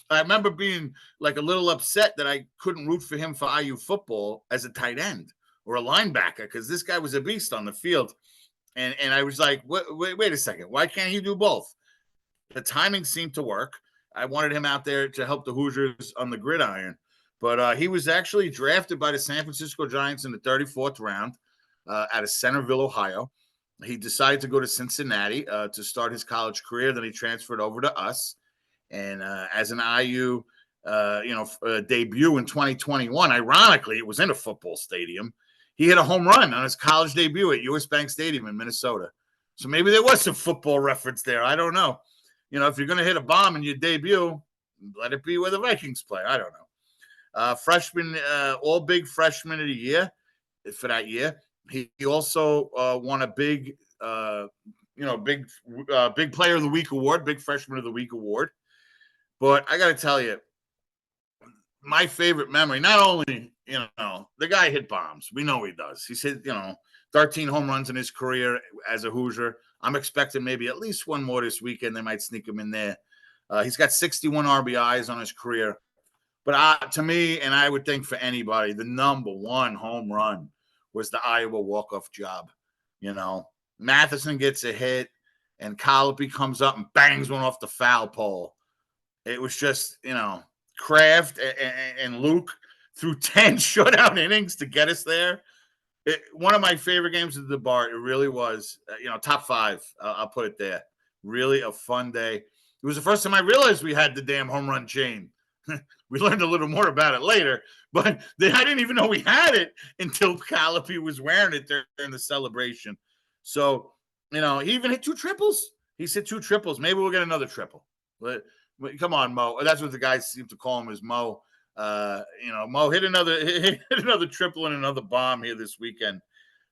I remember being like a little upset that I couldn't root for him for IU football as a tight end or a linebacker, because this guy was a beast on the field. And I was like, wait a second. Why can't he do both? The timing seemed to work. I wanted him out there to help the Hoosiers on the gridiron. But he was actually drafted by the San Francisco Giants in the 34th round out of Centerville, Ohio. He decided to go to Cincinnati to start his college career. Then he transferred over to us. And as an IU, debut in 2021, ironically, it was in a football stadium. He hit a home run on his college debut at US Bank Stadium in Minnesota. So maybe there was some football reference there. I don't know. If you're going to hit a bomb in your debut, let it be where the Vikings play. I don't know. Freshman, all big freshman of the year for that year. He also won a big player of the week award, big freshman of the week award. But I got to tell you, my favorite memory, not only, the guy hit bombs. We know he does. He's hit, 13 home runs in his career as a Hoosier. I'm expecting maybe at least one more this weekend. They might sneak him in there. He's got 61 RBIs on his career. But to me, and I would think for anybody, the number one home run was the Iowa walk-off job. Mathison gets a hit, and Colopy comes up and bangs one off the foul pole. It was just, Kraft and Luke threw 10 shutout innings to get us there. One of my favorite games of the bar. It really was, top 5. I'll put it there. Really a fun day. It was the first time I realized we had the damn home run chain. We learned a little more about it later, but I didn't even know we had it until Colopy was wearing it during the celebration. So, he even hit 2 triples. He's hit 2 triples. Maybe we'll get another triple. But come on, Mo. That's what the guys seem to call him, is Mo. Mo hit another triple and another bomb here this weekend.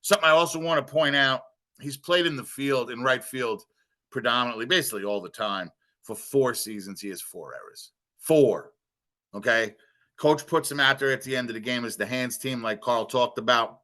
Something I also want to point out, he's played in the field, in right field, predominantly, basically all the time. For 4 seasons, he has 4 errors. 4. Okay? Coach puts him out there at the end of the game as the Hands team, like Carl talked about.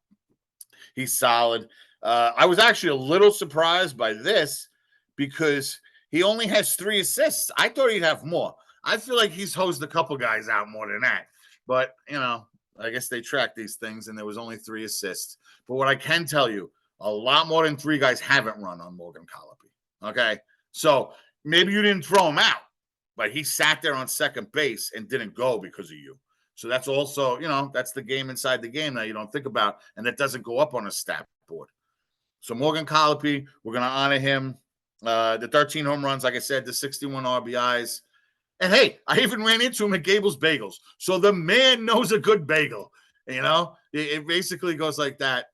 He's solid. I was actually a little surprised by this because he only has 3 assists. I thought he'd have more. I feel like he's hosed a couple guys out more than that. But, I guess they track these things, and there was only 3 assists. But what I can tell you, a lot more than 3 guys haven't run on Morgan Colopy. Okay? So maybe you didn't throw him out, but he sat there on second base and didn't go because of you. So that's also, that's the game inside the game that you don't think about, and that doesn't go up on a stat board. So Morgan Colopy, we're going to honor him. The 13 home runs, like I said, the 61 RBIs. And, hey, I even ran into him at Gable's Bagels. So the man knows a good bagel, it basically goes like that.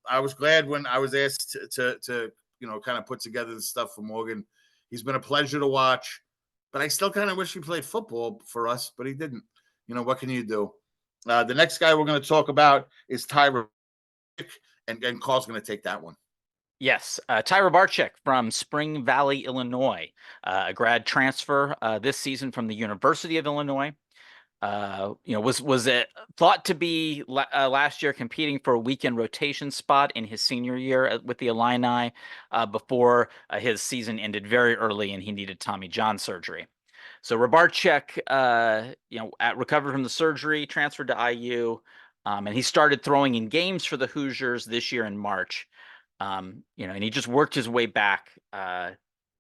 I was glad when I was asked to kind of put together the stuff for Morgan. He's been a pleasure to watch, but I still kind of wish he played football for us, but he didn't. What can you do? The next guy we're going to talk about is Rybarczyk, and Carl's going to take that one. Yes, Rybarczyk from Spring Valley, Illinois, a grad transfer this season from the University of Illinois. Was it thought to be last year competing for a weekend rotation spot in his senior year with the Illini before his season ended very early and he needed Tommy John surgery. So Rybarczyk, recovered from the surgery, transferred to IU, and he started throwing in games for the Hoosiers this year in March. And he just worked his way back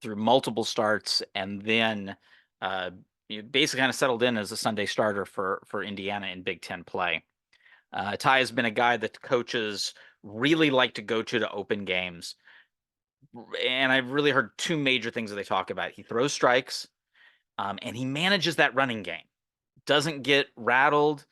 through multiple starts, and then basically kind of settled in as a Sunday starter for Indiana in Big Ten play. Ty has been a guy that coaches really like to go to open games. And I've really heard two major things that they talk about. He throws strikes, and he manages that running game. Doesn't get rattled,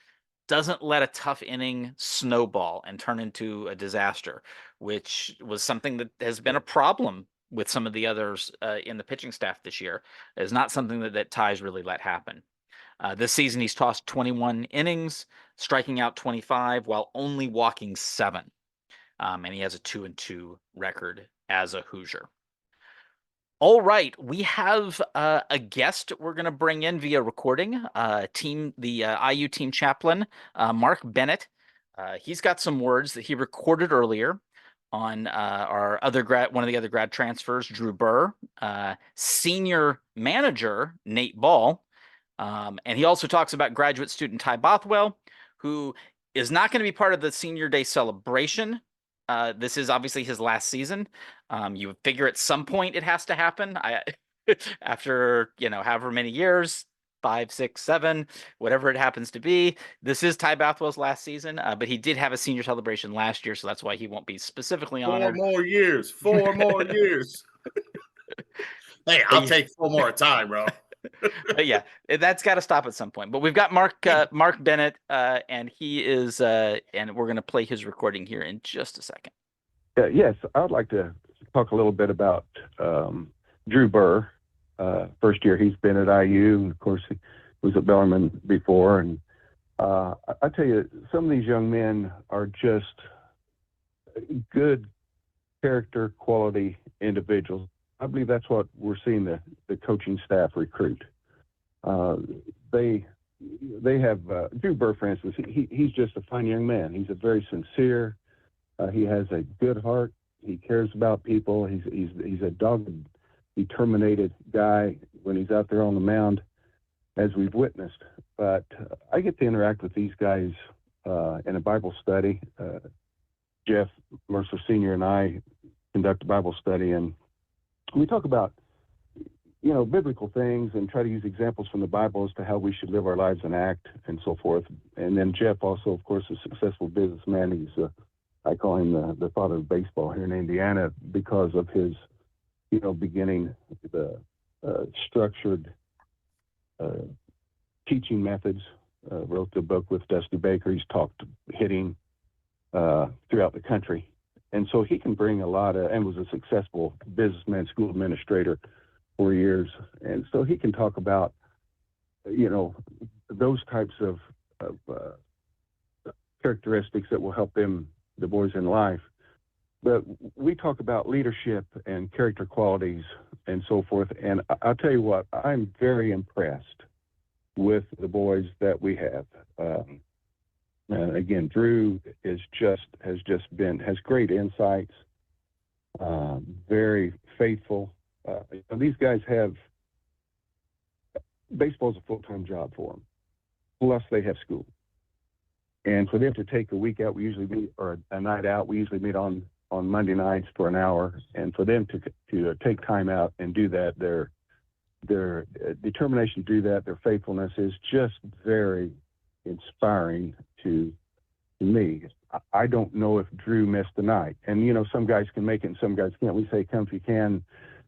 doesn't let a tough inning snowball and turn into a disaster, which was something that has been a problem with some of the others in the pitching staff this year. Is not something that Ty's really let happen. This season, he's tossed 21 innings, striking out 25 while only walking 7. And he has a 2-2 record as a Hoosier. All right, we have a guest we're going to bring in via recording. The IU team chaplain, Mark Bennett. He's got some words that he recorded earlier on one of the other grad transfers, Drew Buhr, senior manager Nate Ball, and he also talks about graduate student Ty Bothwell, who is not going to be part of the senior day celebration. This is obviously his last season. You figure at some point it has to happen. After however many years, 5, 6, 7, whatever it happens to be. This is Ty Bothwell's last season, but he did have a senior celebration last year, so that's why he won't be specifically honored. 4 more years. 4 more years. Hey, I'll take 4 more time, bro. But yeah, that's got to stop at some point. But we've got Mark Bennett, and he is, and we're going to play his recording here in just a second. Yes, I would like to talk a little bit about Drew Buhr. First year he's been at IU, and of course he was at Bellarmine before. And I tell you, some of these young men are just good character, quality individuals. I believe that's what we're seeing the coaching staff recruit. They have Drew Buhr, for instance. He's just a fine young man. He's a very sincere. He has a good heart. He cares about people. He's a dogged, determined guy when he's out there on the mound, as we've witnessed. But I get to interact with these guys in a Bible study. Jeff Mercer Sr. and I conduct a Bible study, and we talk about, biblical things and try to use examples from the Bible as to how we should live our lives and act and so forth. And then Jeff also, of course, a successful businessman. He's, I call him the father of baseball here in Indiana because of his, beginning the structured teaching methods. Wrote the book with Dusty Baker. He's talked hitting throughout the country. And so he can bring a lot of, and was a successful businessman, school administrator for years. And so he can talk about, those types of characteristics that will help them, the boys in life. But we talk about leadership and character qualities and so forth. And I'll tell you what, I'm very impressed with the boys that we have. Again, Drew has great insights, very faithful. These guys have, baseball's a full-time job for them, plus they have school. And for them to take a week out, we usually meet, or a night out, we usually meet on Monday nights for an hour. And for them to take time out and do that, their determination to do that, their faithfulness is just very inspiring to me. I don't know if Drew missed the night, and some guys can make it and some guys can't. We say come if you can,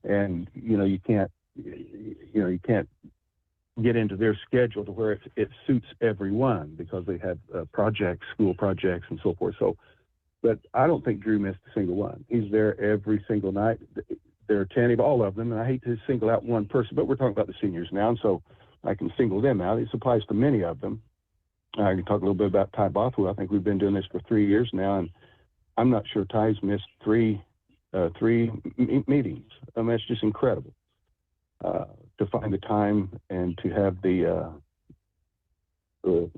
and you can't get into their schedule to where it suits everyone because they have projects, school projects, and so forth. So, but I don't think Drew missed a single one. He's there every single night. They're attentive, all of them, and I hate to single out one person, but we're talking about the seniors now, and so I can single them out. It applies to many of them. I can talk a little bit about Ty Bothwell. I think we've been doing this for 3 years now, and I'm not sure Ty's missed three meetings. I mean, that's just incredible to find the time and to have the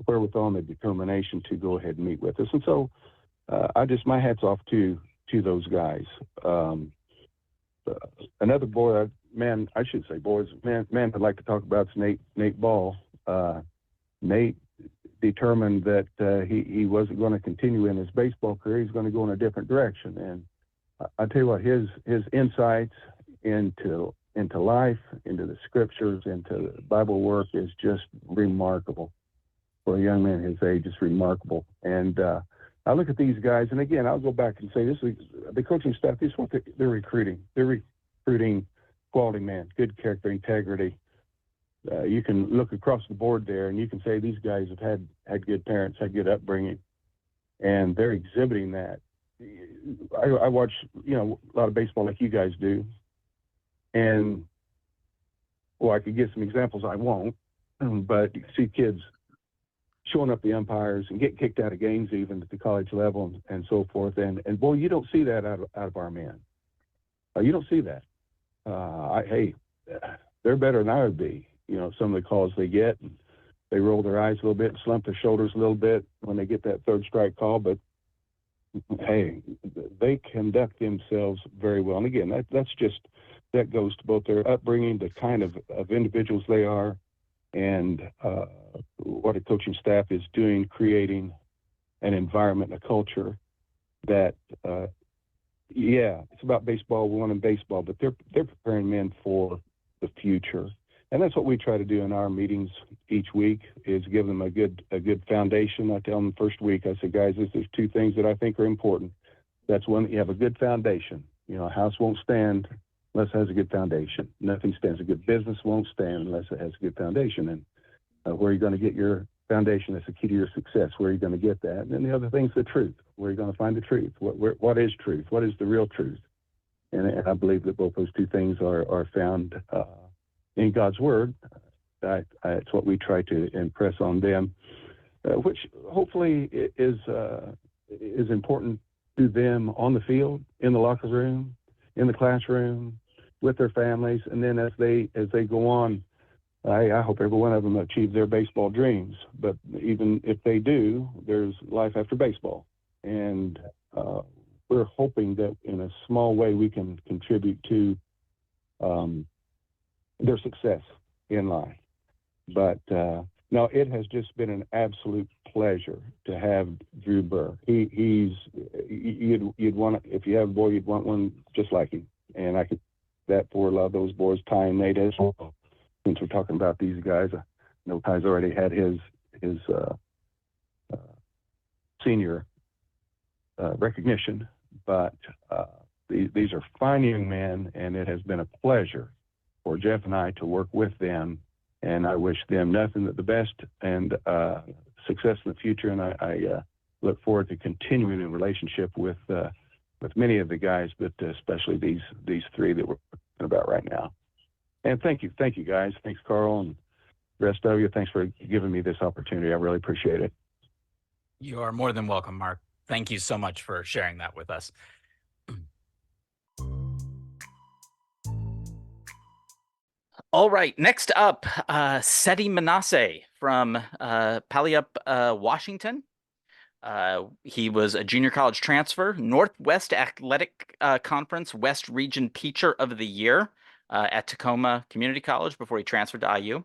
wherewithal and the determination to go ahead and meet with us. And so my hat's off to those guys. Another boy, I should say boys, man I'd like to talk about is Nate Ball. Nate determined that he wasn't going to continue in his baseball career. He's going to go in a different direction. And I tell you what, his insights into life, into the scriptures, into Bible work is just remarkable. For a young man his age, it's remarkable. And I look at these guys, and again, I'll go back and say this is the coaching staff. This is what they're recruiting. They're recruiting quality men, good character, integrity. You can look across the board there, and you can say these guys have had good parents, had good upbringing, and they're exhibiting that. I watch, a lot of baseball like you guys do, and I could give some examples. I won't, but you see kids showing up the umpires and get kicked out of games even at the college level and so forth. And boy, you don't see that out of our men. You don't see that. They're better than I would be. Some of the calls they get, and they roll their eyes a little bit, slump their shoulders a little bit when they get that third strike call. But hey, they conduct themselves very well. And again, that goes to both their upbringing, the kind of individuals they are, and what a coaching staff is doing, creating an environment, a culture that, it's about baseball, we want them baseball, but they're preparing men for the future. And that's what we try to do in our meetings each week, is give them a good foundation. I tell them the first week, I say, guys, there's two things that I think are important. That's one, that you have a good foundation. A house won't stand unless it has a good foundation. Nothing stands. A good business won't stand unless it has a good foundation. And where are you going to get your foundation? That's the key to your success. Where are you going to get that? And then the other thing's the truth. Where are you going to find the truth? What is truth? What is the real truth? And I believe that both those two things are found in God's Word. It's what we try to impress on them, which hopefully is important to them on the field, in the locker room, in the classroom, with their families, and then as they go on. I hope every one of them achieve their baseball dreams. But even if they do, there's life after baseball, and we're hoping that in a small way we can contribute to their success in life. But no, it has just been an absolute pleasure to have Drew Burr. You'd want, if you have a boy, you'd want one just like him. And I could that for a lot of those boys, Ty and Nate as well. Since we're talking about these guys, I know Ty's already had his senior recognition, but these are fine young men, and it has been a pleasure for Jeff and I to work with them, and I wish them nothing but the best and success in the future, and I look forward to continuing a relationship with many of the guys, but especially these three that we're talking about right now. And thank you guys. Thanks, Carl, and the rest of you. Thanks for giving me this opportunity. I really appreciate it. You are more than welcome, Mark. Thank you so much for sharing that with us. All right, next up, Seti Manase from Puyallup, Washington. He was a junior college transfer, Northwest Athletic Conference West Region Teacher of the Year at Tacoma Community College before he transferred to IU.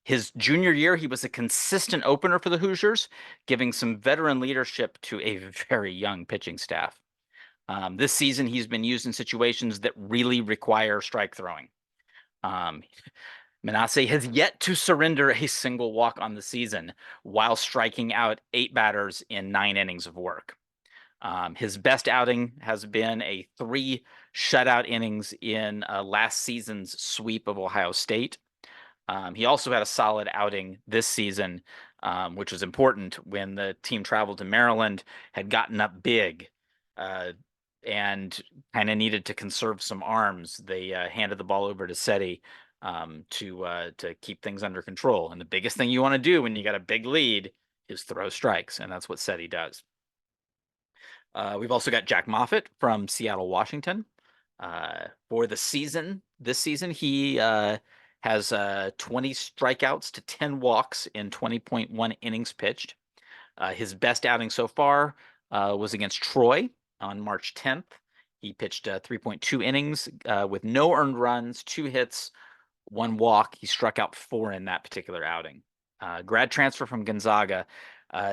His junior year, he was a consistent opener for the Hoosiers, giving some veteran leadership to a very young pitching staff. This season, he's been used in situations that really require strike throwing. Manase has yet to surrender a single walk on the season while striking out 8 batters in 9 innings of work. His best outing has been a 3 shutout innings in last season's sweep of Ohio State. He also had a solid outing this season, which was important when the team traveled to Maryland, had gotten up big, and kind of needed to conserve some arms. They handed the ball over to Seti to keep things under control. And the biggest thing you want to do when you got a big lead is throw strikes, and that's what Seti does. We've also got Jack Moffitt from Seattle, Washington. For the season, this season, he has 20 strikeouts to 10 walks in 20.1 innings pitched. His best outing so far was against Troy on March 10th. He pitched 3.2 innings with no earned runs, 2 hits, 1 walk. He struck out 4 in that particular outing. Grad transfer from Gonzaga.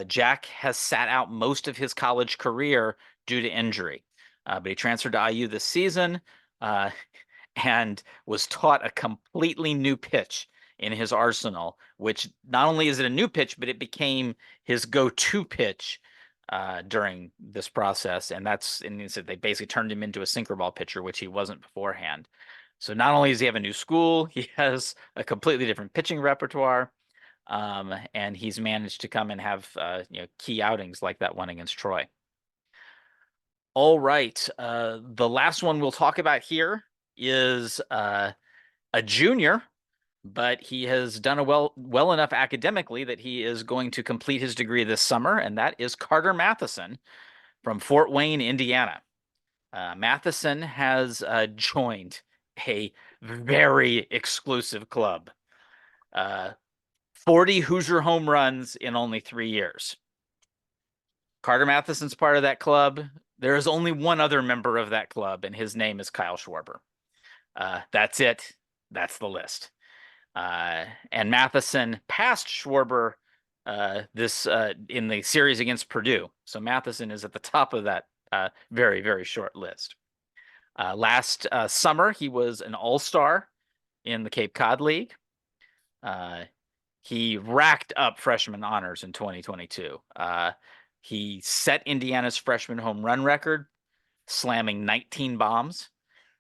Jack has sat out most of his college career due to injury, but he transferred to IU this season and was taught a completely new pitch in his arsenal, which not only is it a new pitch, but it became his go-to pitch during this process. And he said they basically turned him into a sinker ball pitcher, which he wasn't beforehand. So not only does he have a new school, he has a completely different pitching repertoire. And he's managed to come and have key outings like that one against Troy. All right. The last one we'll talk about here is a junior, but he has done well enough academically that he is going to complete his degree this summer, and that is Carter Mathison from Fort Wayne, Indiana. Mathison has joined a very exclusive club. 40 Hoosier home runs in only 3 years. Carter Mathison's part of that club. There is only one other member of that club, and his name is Kyle Schwarber. That's it. That's the list. And Mathison passed Schwarber in the series against Purdue. So Mathison is at the top of that very, very short list. Last summer, he was an all-star in the Cape Cod League. He racked up freshman honors in 2022. He set Indiana's freshman home run record, slamming 19 bombs,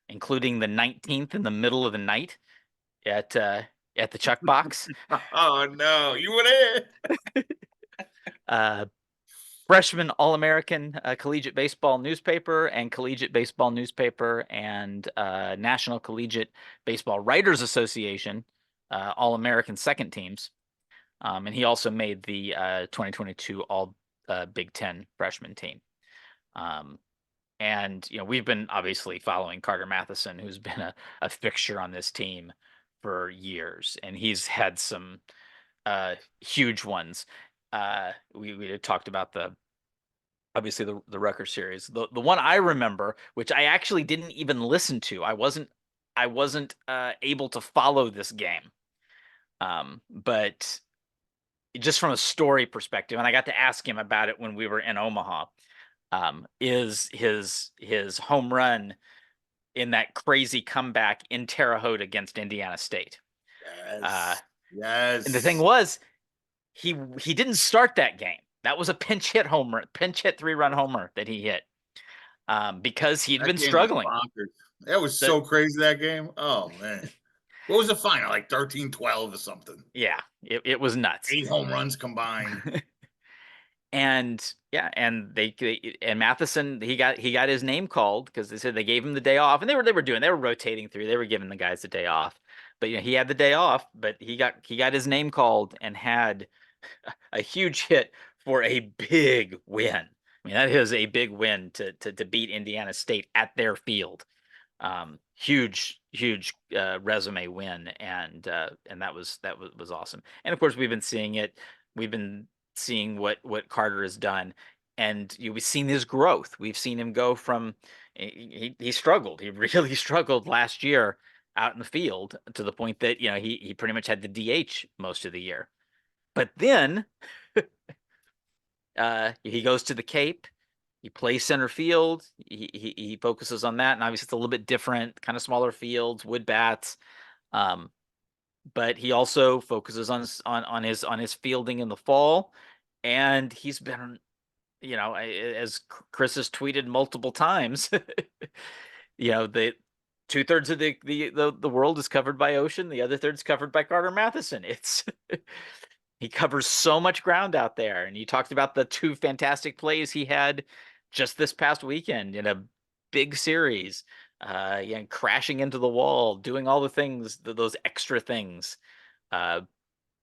including the 19th in the middle of the night at the Chuck Box. Oh no, you went in. Freshman All-American Collegiate Baseball Newspaper and Collegiate Baseball Newspaper and National Collegiate Baseball Writers Association All-American second teams. And he also made the 2022 All Big Ten freshman team. And we've been obviously following Carter Mathison, who's been a fixture on this team for years, and he's had some huge ones. We had talked about obviously the Rutgers series. The one I remember, which I actually didn't even listen to. I wasn't able to follow this game. But just from a story perspective, and I got to ask him about it when we were in Omaha, is his home run in that crazy comeback in Terre Haute against Indiana State. Yes. And the thing was, he didn't start that game. That was a pinch hit 3-run homer that he hit because he'd been struggling. That was so crazy, that game. Oh man. What was the final? Like 13-12 or something. Yeah, it was nuts. 8 home runs combined. And Mathison, he got his name called because they said they gave him the day off, and they were rotating through. They were giving the guys the day off, but he had the day off. But he got his name called and had a huge hit for a big win. I mean, that is a big win to beat Indiana State at their field. Huge resume win, and that was awesome. And of course, we've been seeing it. We've been seeing what Carter has done, and we've seen his growth. We've seen him go from he struggled. He really struggled last year out in the field to the point that he pretty much had the DH most of the year. But then he goes to the Cape. He plays center field. He focuses on that, and obviously it's a little bit different, kind of smaller fields, wood bats. But he also focuses on his fielding in the fall, and he's been, as Chris has tweeted multiple times, 2/3 of the world is covered by ocean. The other third's covered by Carter Mathison. It's he covers so much ground out there. And you talked about the 2 fantastic plays he had just this past weekend in a big series. Crashing into the wall, doing all the things, those extra things. Uh,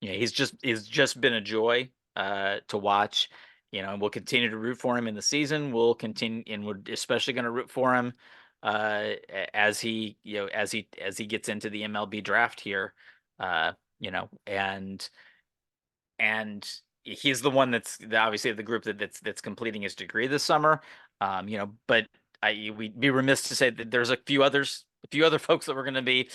he's just been a joy to watch. And we'll continue to root for him in the season. We'll continue, and we're especially going to root for him as he gets into the MLB draft here. And he's the one that's obviously the group that's completing his degree this summer. But we'd be remiss to say that there's a few other folks that were going to be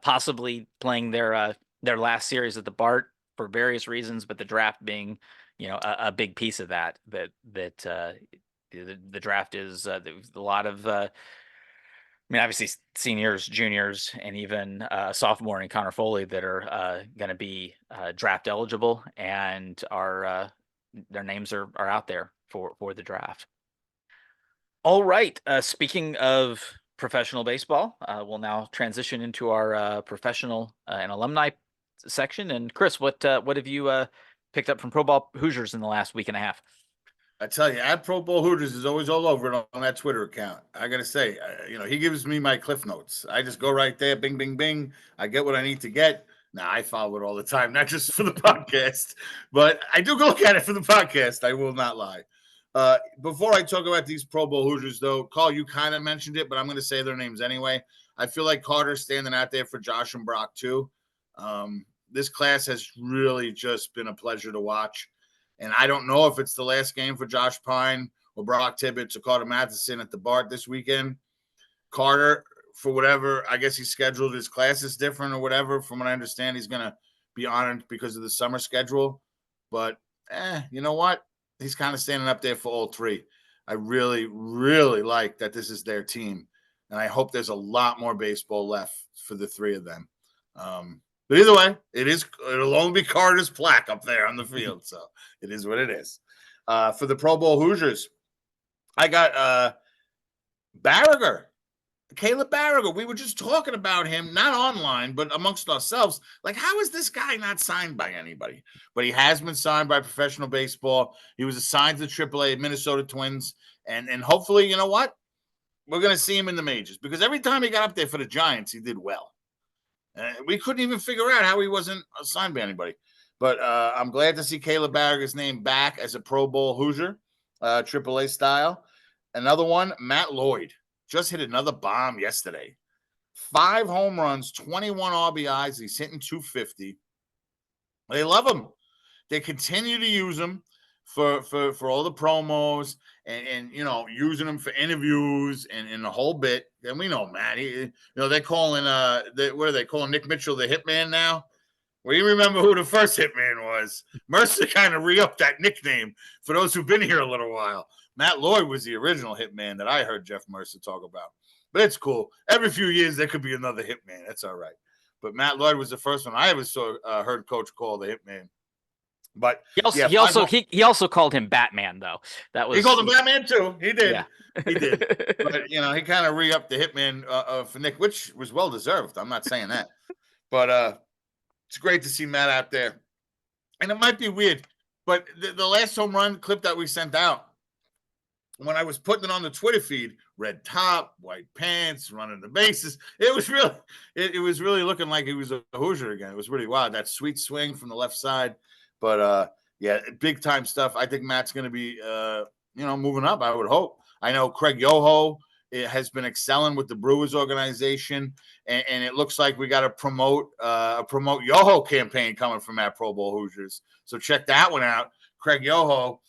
possibly playing their last series at the BART for various reasons, but the draft being, a big piece of that. The draft is a lot of. Obviously seniors, juniors, and even sophomore and Connor Foley that are going to be draft eligible, and are their names are out there for the draft. All right. Speaking of professional baseball, we'll now transition into our professional and alumni section. And Chris, what have you picked up from Pro Ball Hoosiers in the last week and a half? I tell you, at Pro Bowl Hooters is always all over it on that Twitter account. I got to say, he gives me my Cliff Notes. I just go right there, bing, bing, bing. I get what I need to get. Now, I follow it all the time, not just for the podcast, but I do go look at it for the podcast. I will not lie. Before I talk about these Pro Bowl Hoosiers, though, Carl, you kind of mentioned it, but I'm going to say their names anyway. I feel like Carter's standing out there for Josh and Brock, too. This class has really just been a pleasure to watch. And I don't know if it's the last game for Josh Pine or Brock Tibbetts or Carter Mathison at the BART this weekend. Carter, for whatever, I guess he scheduled his classes different or whatever. From what I understand, he's going to be honored because of the summer schedule. But, you know what? He's kind of standing up there for all 3. I really, really like that this is their team. And I hope there's a lot more baseball left for the 3 of them. But either way, it'll only be Carter's plaque up there on the field. So it is what it is. For the Pro Bowl Hoosiers, I got Barriger, Caleb Barriger. We were just talking about him, not online, but amongst ourselves. Like, how is this guy not signed by anybody? But he has been signed by professional baseball. He was assigned to AAA Minnesota Twins. And hopefully, you know what? We're going to see him in the majors. Because every time he got up there for the Giants, he did well. We couldn't even figure out how he wasn't signed by anybody. But I'm glad to see Caleb Barriger's name back as a Pro Bowl Hoosier, AAA style. Another one, Matt Lloyd, just hit another bomb yesterday. 5 home runs, 21 RBIs. He's hitting 250. They love him. They continue to use him for all the promos and using him for interviews and the whole bit. And we know, Matt, they're calling what are they calling Nick Mitchell the Hitman now? Well, you remember who the first Hitman was. Mercer kind of re-upped that nickname for those who've been here a little while. Matt Lloyd was the original Hitman that I heard Jeff Mercer talk about. But it's cool. Every few years there could be another Hitman. That's all right. But Matt Lloyd was the first one I ever heard Coach call the Hitman. But he also called him Batman, though. He called him Batman too. He did. Yeah. He did. But he kind of re-upped the Hitman for Nick, which was well deserved. I'm not saying that, but it's great to see Matt out there. And it might be weird, but the last home run clip that we sent out, when I was putting it on the Twitter feed, red top, white pants, running the bases, it was really looking like he was a Hoosier again. It was really wild. That sweet swing from the left side. But big time stuff. I think Matt's going to be, moving up. I would hope. I know Craig Yoho has been excelling with the Brewers organization, and it looks like we got a promote Yoho campaign coming from at Pro Bowl Hoosiers. So check that one out. Craig Yoho,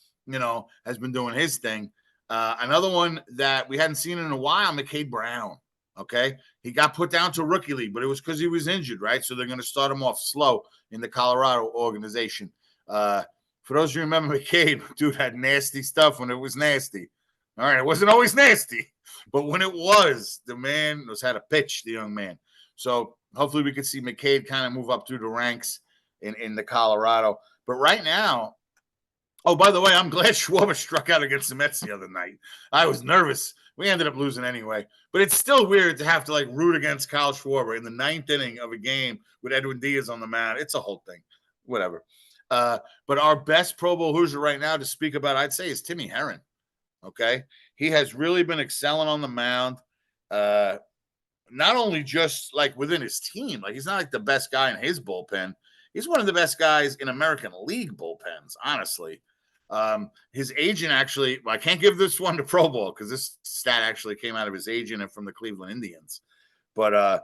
has been doing his thing. Another one that we hadn't seen in a while, McCade Brown. Okay, he got put down to rookie league, but it was because he was injured, right? So they're going to start him off slow in the Colorado organization. For those of you who remember McCade, dude had nasty stuff when it was nasty. All right, it wasn't always nasty, but when it was, the man knows how to pitch, the young man. So hopefully we could see McCade kind of move up through the ranks in the Colorado. But right now, Oh, by the way, I'm glad Schwarber struck out against the Mets the other night. I was nervous. We ended up losing anyway. But it's still weird to have to like root against Kyle Schwarber in the 9th inning of a game with Edwin Diaz on the mound. It's a whole thing. Whatever. But our best Pro Bowl Hoosier right now to speak about, I'd say, is Timmy Herron. Okay. He has really been excelling on the mound. Not only just like within his team, like he's not like the best guy in his bullpen. He's one of the best guys in American League bullpens, honestly. His agent actually, well, I can't give this one to Pro Bowl because this stat actually came out of his agent and from the Cleveland Indians. But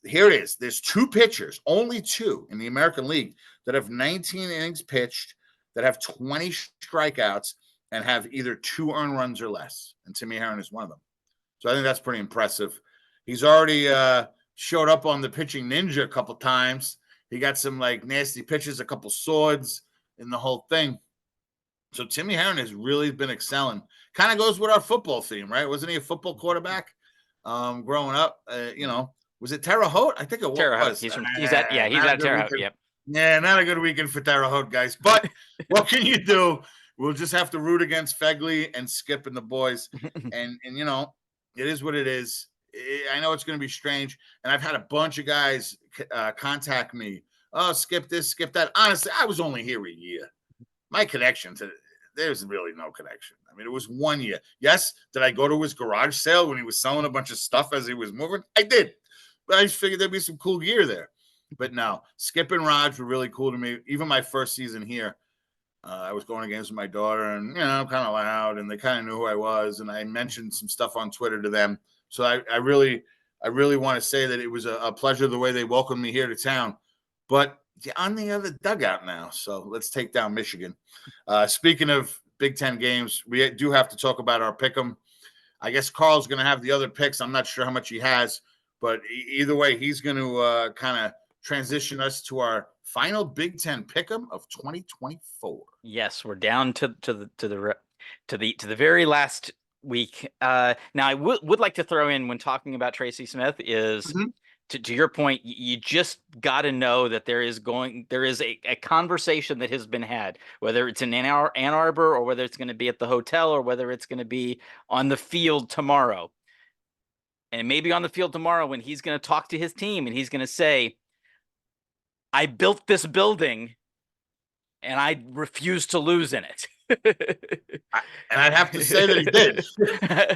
here it is. There's 2 pitchers, only 2 in the American League that have 19 innings pitched, that have 20 strikeouts, and have either 2 earned runs or less. And Timmy Herron is one of them. So I think that's pretty impressive. He's already showed up on the pitching ninja a couple times. He got some like nasty pitches, a couple swords, in the whole thing. So Timmy Herron has really been excelling. Kind of goes with our football theme, right? Wasn't he a football quarterback growing up? Was it Terre Haute? I think it Terre Haute. was. He's at Terre Haute. Yep. Yeah, not a good weekend for Terre Haute, guys. But what can you do? We'll just have to root against Fegley and Skip and the boys. and it is what it is. I know it's going to be strange. And I've had a bunch of guys contact me. Oh, skip this, skip that. Honestly, I was only here a year. My connection to there's really no connection. I mean, it was 1 year. Yes, did I go to his garage sale when he was selling a bunch of stuff as he was moving? I did. But I just figured there'd be some cool gear there. But no, Skip and Raj were really cool to me. Even my first season here, I was going against my daughter, and I'm kind of loud, and they kind of knew who I was, and I mentioned some stuff on Twitter to them. So I really want to say that it was a pleasure the way they welcomed me here to town. But on the other dugout now, so let's take down Michigan. Speaking of Big Ten games, we do have to talk about our pick'em. I guess Carl's going to have the other picks. I'm not sure how much he has, but either way, he's going to kind of transition us to our final Big Ten pick'em of 2024. Yes, we're down to the very last week. Now, I would like to throw in when talking about Tracy Smith is to your point. You just got to know that there is a conversation that has been had, whether it's in Ann Arbor or whether it's going to be at the hotel or whether it's going to be on the field tomorrow. And maybe on the field tomorrow when he's going to talk to his team and he's going to say, I built this building and I refuse to lose in it. And I'd have to say that he did.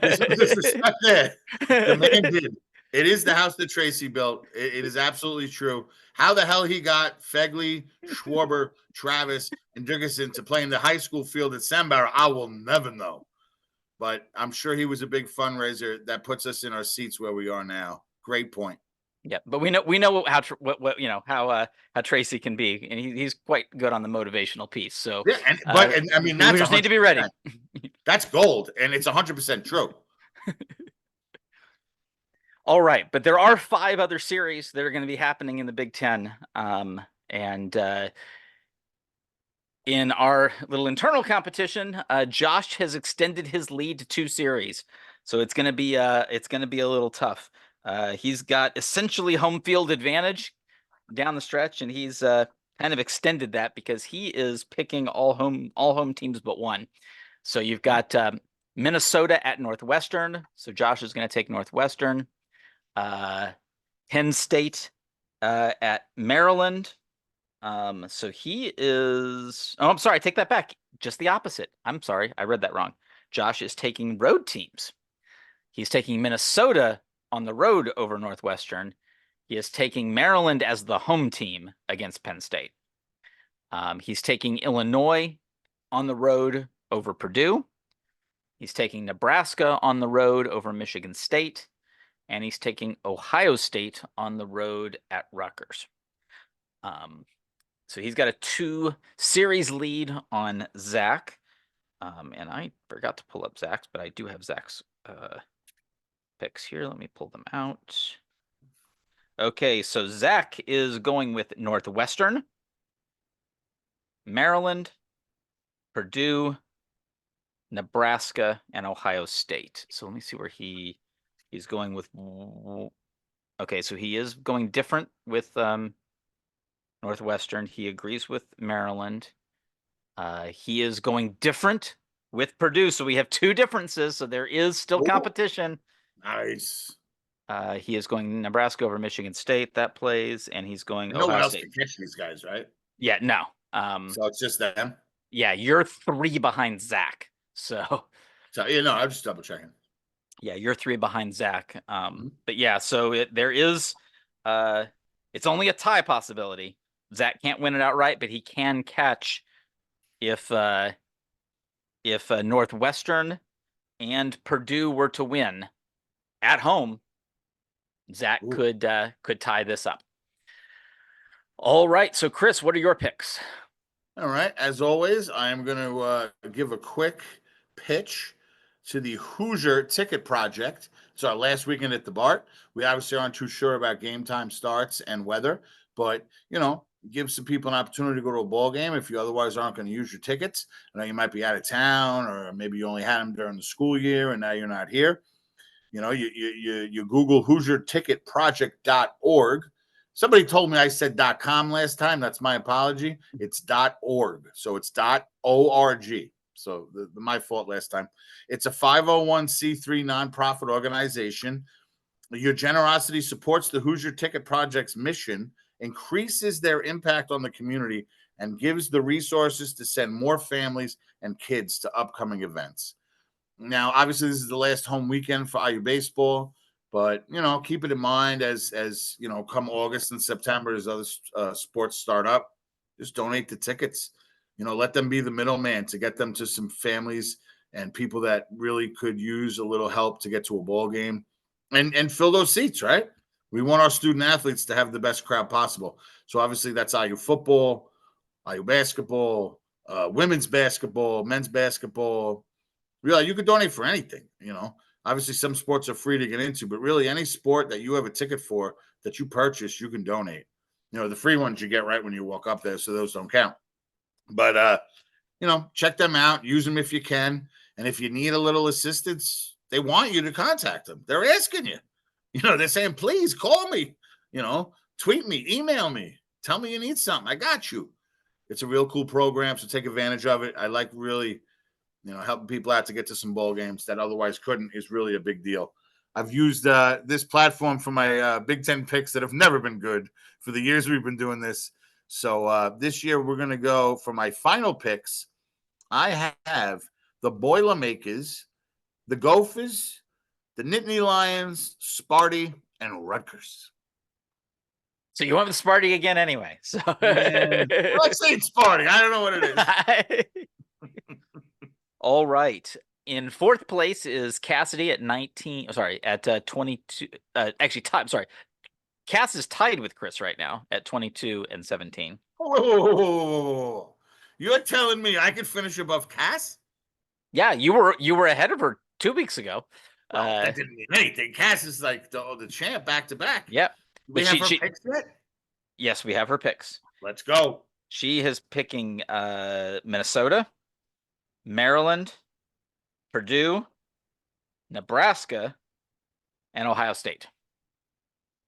There's no disrespect there. The man did. It is the house that Tracy built. It is absolutely true. How the hell he got Fegley, Schwarber, Travis, and Dickerson to play in the high school field at Sandbar, I will never know. But I'm sure he was a big fundraiser that puts us in our seats where we are now. Great point. Yeah, but we know how Tracy can be, and he's quite good on the motivational piece. So yeah, I mean, we just need to be ready. That's gold, and it's 100% true. All right, but there are 5 other series that are going to be happening in the Big Ten, and in our little internal competition, Josh has extended his lead to 2 series, so it's going to be a little tough. He's got essentially home field advantage down the stretch, and he's kind of extended that because he is picking all home teams but one. So you've got Minnesota at Northwestern. So Josh is going to take Northwestern. Penn State at Maryland. So he is. Oh, I'm sorry. I take that back. Just the opposite. I'm sorry. I read that wrong. Josh is taking road teams. He's taking Minnesota on the road over Northwestern. He is taking Maryland as the home team against Penn State. He's taking Illinois on the road over Purdue. He's taking Nebraska on the road over Michigan State. And he's taking Ohio State on the road at Rutgers. So he's got a 2-series lead on Zach. And I forgot to pull up Zach's, but I do have Zach's picks here. Let me pull them out. Okay, so Zach is going with Northwestern, Maryland, Purdue, Nebraska, and Ohio State. So let me see where he's going with. Okay, so he is going different with Northwestern. He agrees with Maryland. He is going different with Purdue, so we have two differences. So there is still competition. Nice. He is going Nebraska over Michigan State. That plays, and he's going No one Ohio else State. can catch these guys, right? Yeah, no. So it's just them. Yeah, you're 3 behind Zach. So I'm just double checking. Yeah, you're 3 behind Zach. But yeah, so there is it's only a tie possibility. Zach can't win it outright, but he can catch if Northwestern and Purdue were to win at home. Zach could tie this up. All right, so Chris, what are your picks? All right, as always, I am going to give a quick pitch to the Hoosier Ticket Project. It's our last weekend at the BART. We obviously aren't too sure about game time starts and weather, but, give some people an opportunity to go to a ball game if you otherwise aren't going to use your tickets. I know you might be out of town, or maybe you only had them during the school year and now you're not here. You Google HoosierTicketProject.org. Somebody told me I said .com last time. That's my apology. It's .org. So it's .org. So my fault last time. It's a 501c3 nonprofit organization. Your generosity supports the Hoosier Ticket Project's mission, increases their impact on the community, and gives the resources to send more families and kids to upcoming events. Now, obviously, this is the last home weekend for IU baseball, but, keep it in mind as come August and September, as other sports start up, just donate the tickets. Let them be the middleman to get them to some families and people that really could use a little help to get to a ball game and fill those seats, right? We want our student athletes to have the best crowd possible. So obviously that's IU football, IU basketball, women's basketball, men's basketball. Really, you could donate for anything, Obviously, some sports are free to get into, but really any sport that you have a ticket for that you purchase, you can donate. The free ones you get right when you walk up there, so those don't count. But, check them out. Use them if you can. And if you need a little assistance, they want you to contact them. They're asking you. They're saying, please call me, tweet me, email me. Tell me you need something. I got you. It's a real cool program, so take advantage of it. I like really – helping people out to get to some ball games that otherwise couldn't is really a big deal. I've used this platform for my Big Ten picks that have never been good for the years we've been doing this. So this year we're going to go for my final picks. I have the Boilermakers, the Gophers, the Nittany Lions, Sparty, and Rutgers. So you went with Sparty again anyway. So let's say it's Sparty. I don't know what it is. All right. In fourth place is Cassidy at 19. At 22. Cass is tied with Chris right now at 22 and 17. Whoa. You're telling me I could finish above Cass? Yeah, you were ahead of her 2 weeks ago. Well, that didn't mean anything. Cass is like the champ back to back. Yep. We have her picks yet? Yes, we have her picks. Let's go. She is picking Minnesota, Maryland, Purdue, Nebraska, and Ohio State.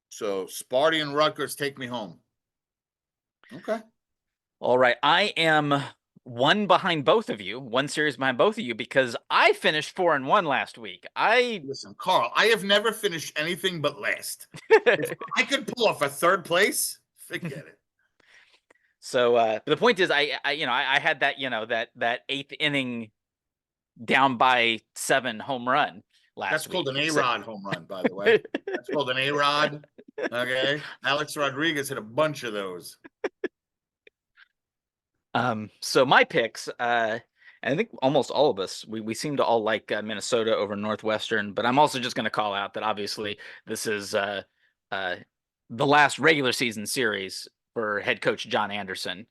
So Sparty and Rutgers take me home. Okay. All right. I am one behind both of you, one series behind both of you, because I finished 4-1 last week. Listen, Carl, I have never finished anything but last. If I could pull off a third place, forget it. So the point is, I had that, that 8th inning down by 7 home run last week. That's called an A-Rod home run, by the way. That's called an A-Rod. Okay. Alex Rodriguez hit a bunch of those. So my picks, and I think almost all of us, we seem to all like Minnesota over Northwestern, but I'm also just going to call out that obviously this is the last regular season series for head coach John Anderson,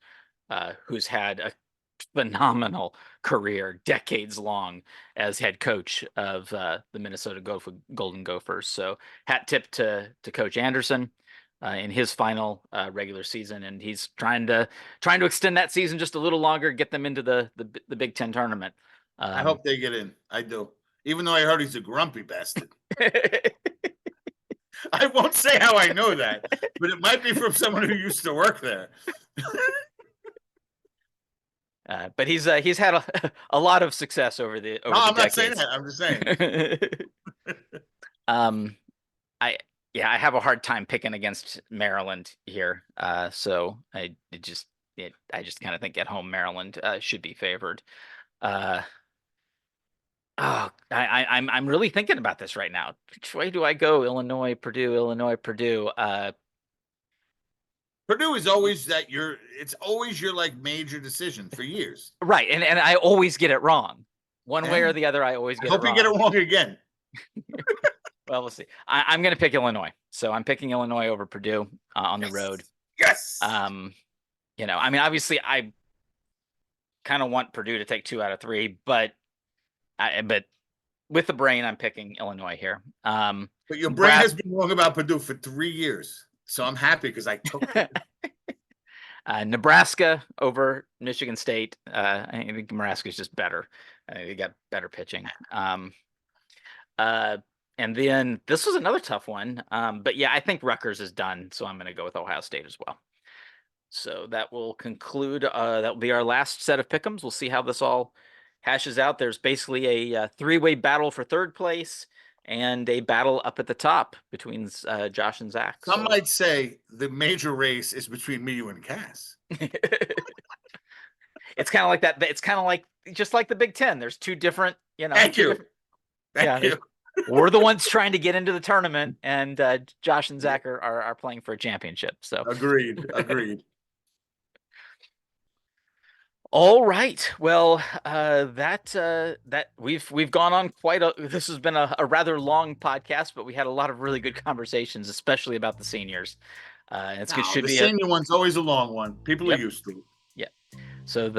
who's had a phenomenal career, decades long, as head coach of the Minnesota Golden Gophers. So hat tip to Coach Anderson in his final regular season, and he's trying to extend that season just a little longer, get them into the Big Ten tournament. I hope they get in. I do, even though I heard he's a grumpy bastard. I won't say how I know that, but it might be from someone who used to work there. But he's had a lot of success over the I'm not decades. saying that. I'm just saying. I have a hard time picking against Maryland here. So I just kind of think at home Maryland should be favored. I'm really thinking about this right now. Which way do I go? Illinois, Purdue, Illinois, Purdue. Purdue is always it's always your like major decision for years. Right. And I always get it wrong. One way or the other, I always get it wrong. I hope you get it wrong again. Well, we'll see. I'm going to pick Illinois. So I'm picking Illinois over Purdue on the road. Yes. Obviously I kind of want Purdue to take 2 out of 3, but with the brain, I'm picking Illinois here. But your brain has been wrong about Purdue for 3 years. So I'm happy because I took it. Nebraska over Michigan State. I think Nebraska is just better. They got better pitching. And then this was another tough one. But yeah, I think Rutgers is done. So I'm going to go with Ohio State as well. So that will conclude. That will be our last set of pick'ems. We'll see how this all hashes out. There's basically a 3-way battle for 3rd place and a battle up at the top between Josh and Zach. Some might say the major race is between me, you, and Cass. It's kind of like that. It's kind of like just like the Big Ten. There's 2 different, Thank you. Thank you. We're the ones trying to get into the tournament, and Josh and Zach are playing for a championship. So agreed. All right. Well, that we've gone on this has been a rather long podcast, but we had a lot of really good conversations, especially about the seniors. The senior one's always a long one. People are used to it. Yeah. So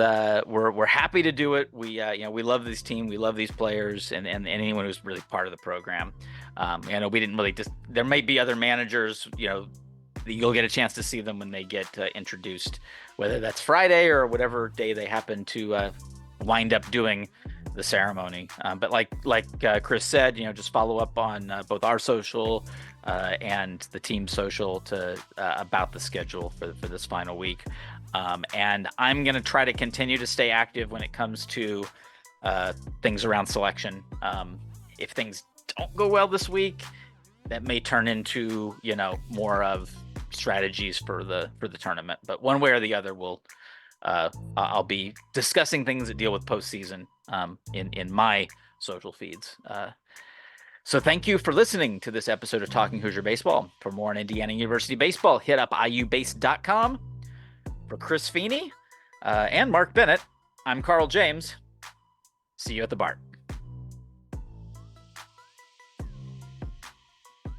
we're happy to do it. We we love this team. We love these players and anyone who's really part of the program. We didn't really there might be other managers, you'll get a chance to see them when they get introduced, whether that's Friday or whatever day they happen to wind up doing the ceremony. But like Chris said, just follow up on both our social and the team social about the schedule for this final week. And I'm going to try to continue to stay active when it comes to things around selection. If things don't go well this week, that may turn into, more of strategies for the tournament. But one way or the other, I'll be discussing things that deal with postseason in my social feeds. So thank you for listening to this episode of Talking Hoosier Baseball. For more on Indiana University baseball, hit up iubase.com. For Chris Feeney and Mark Bennett, I'm Carl James. See you at the BART.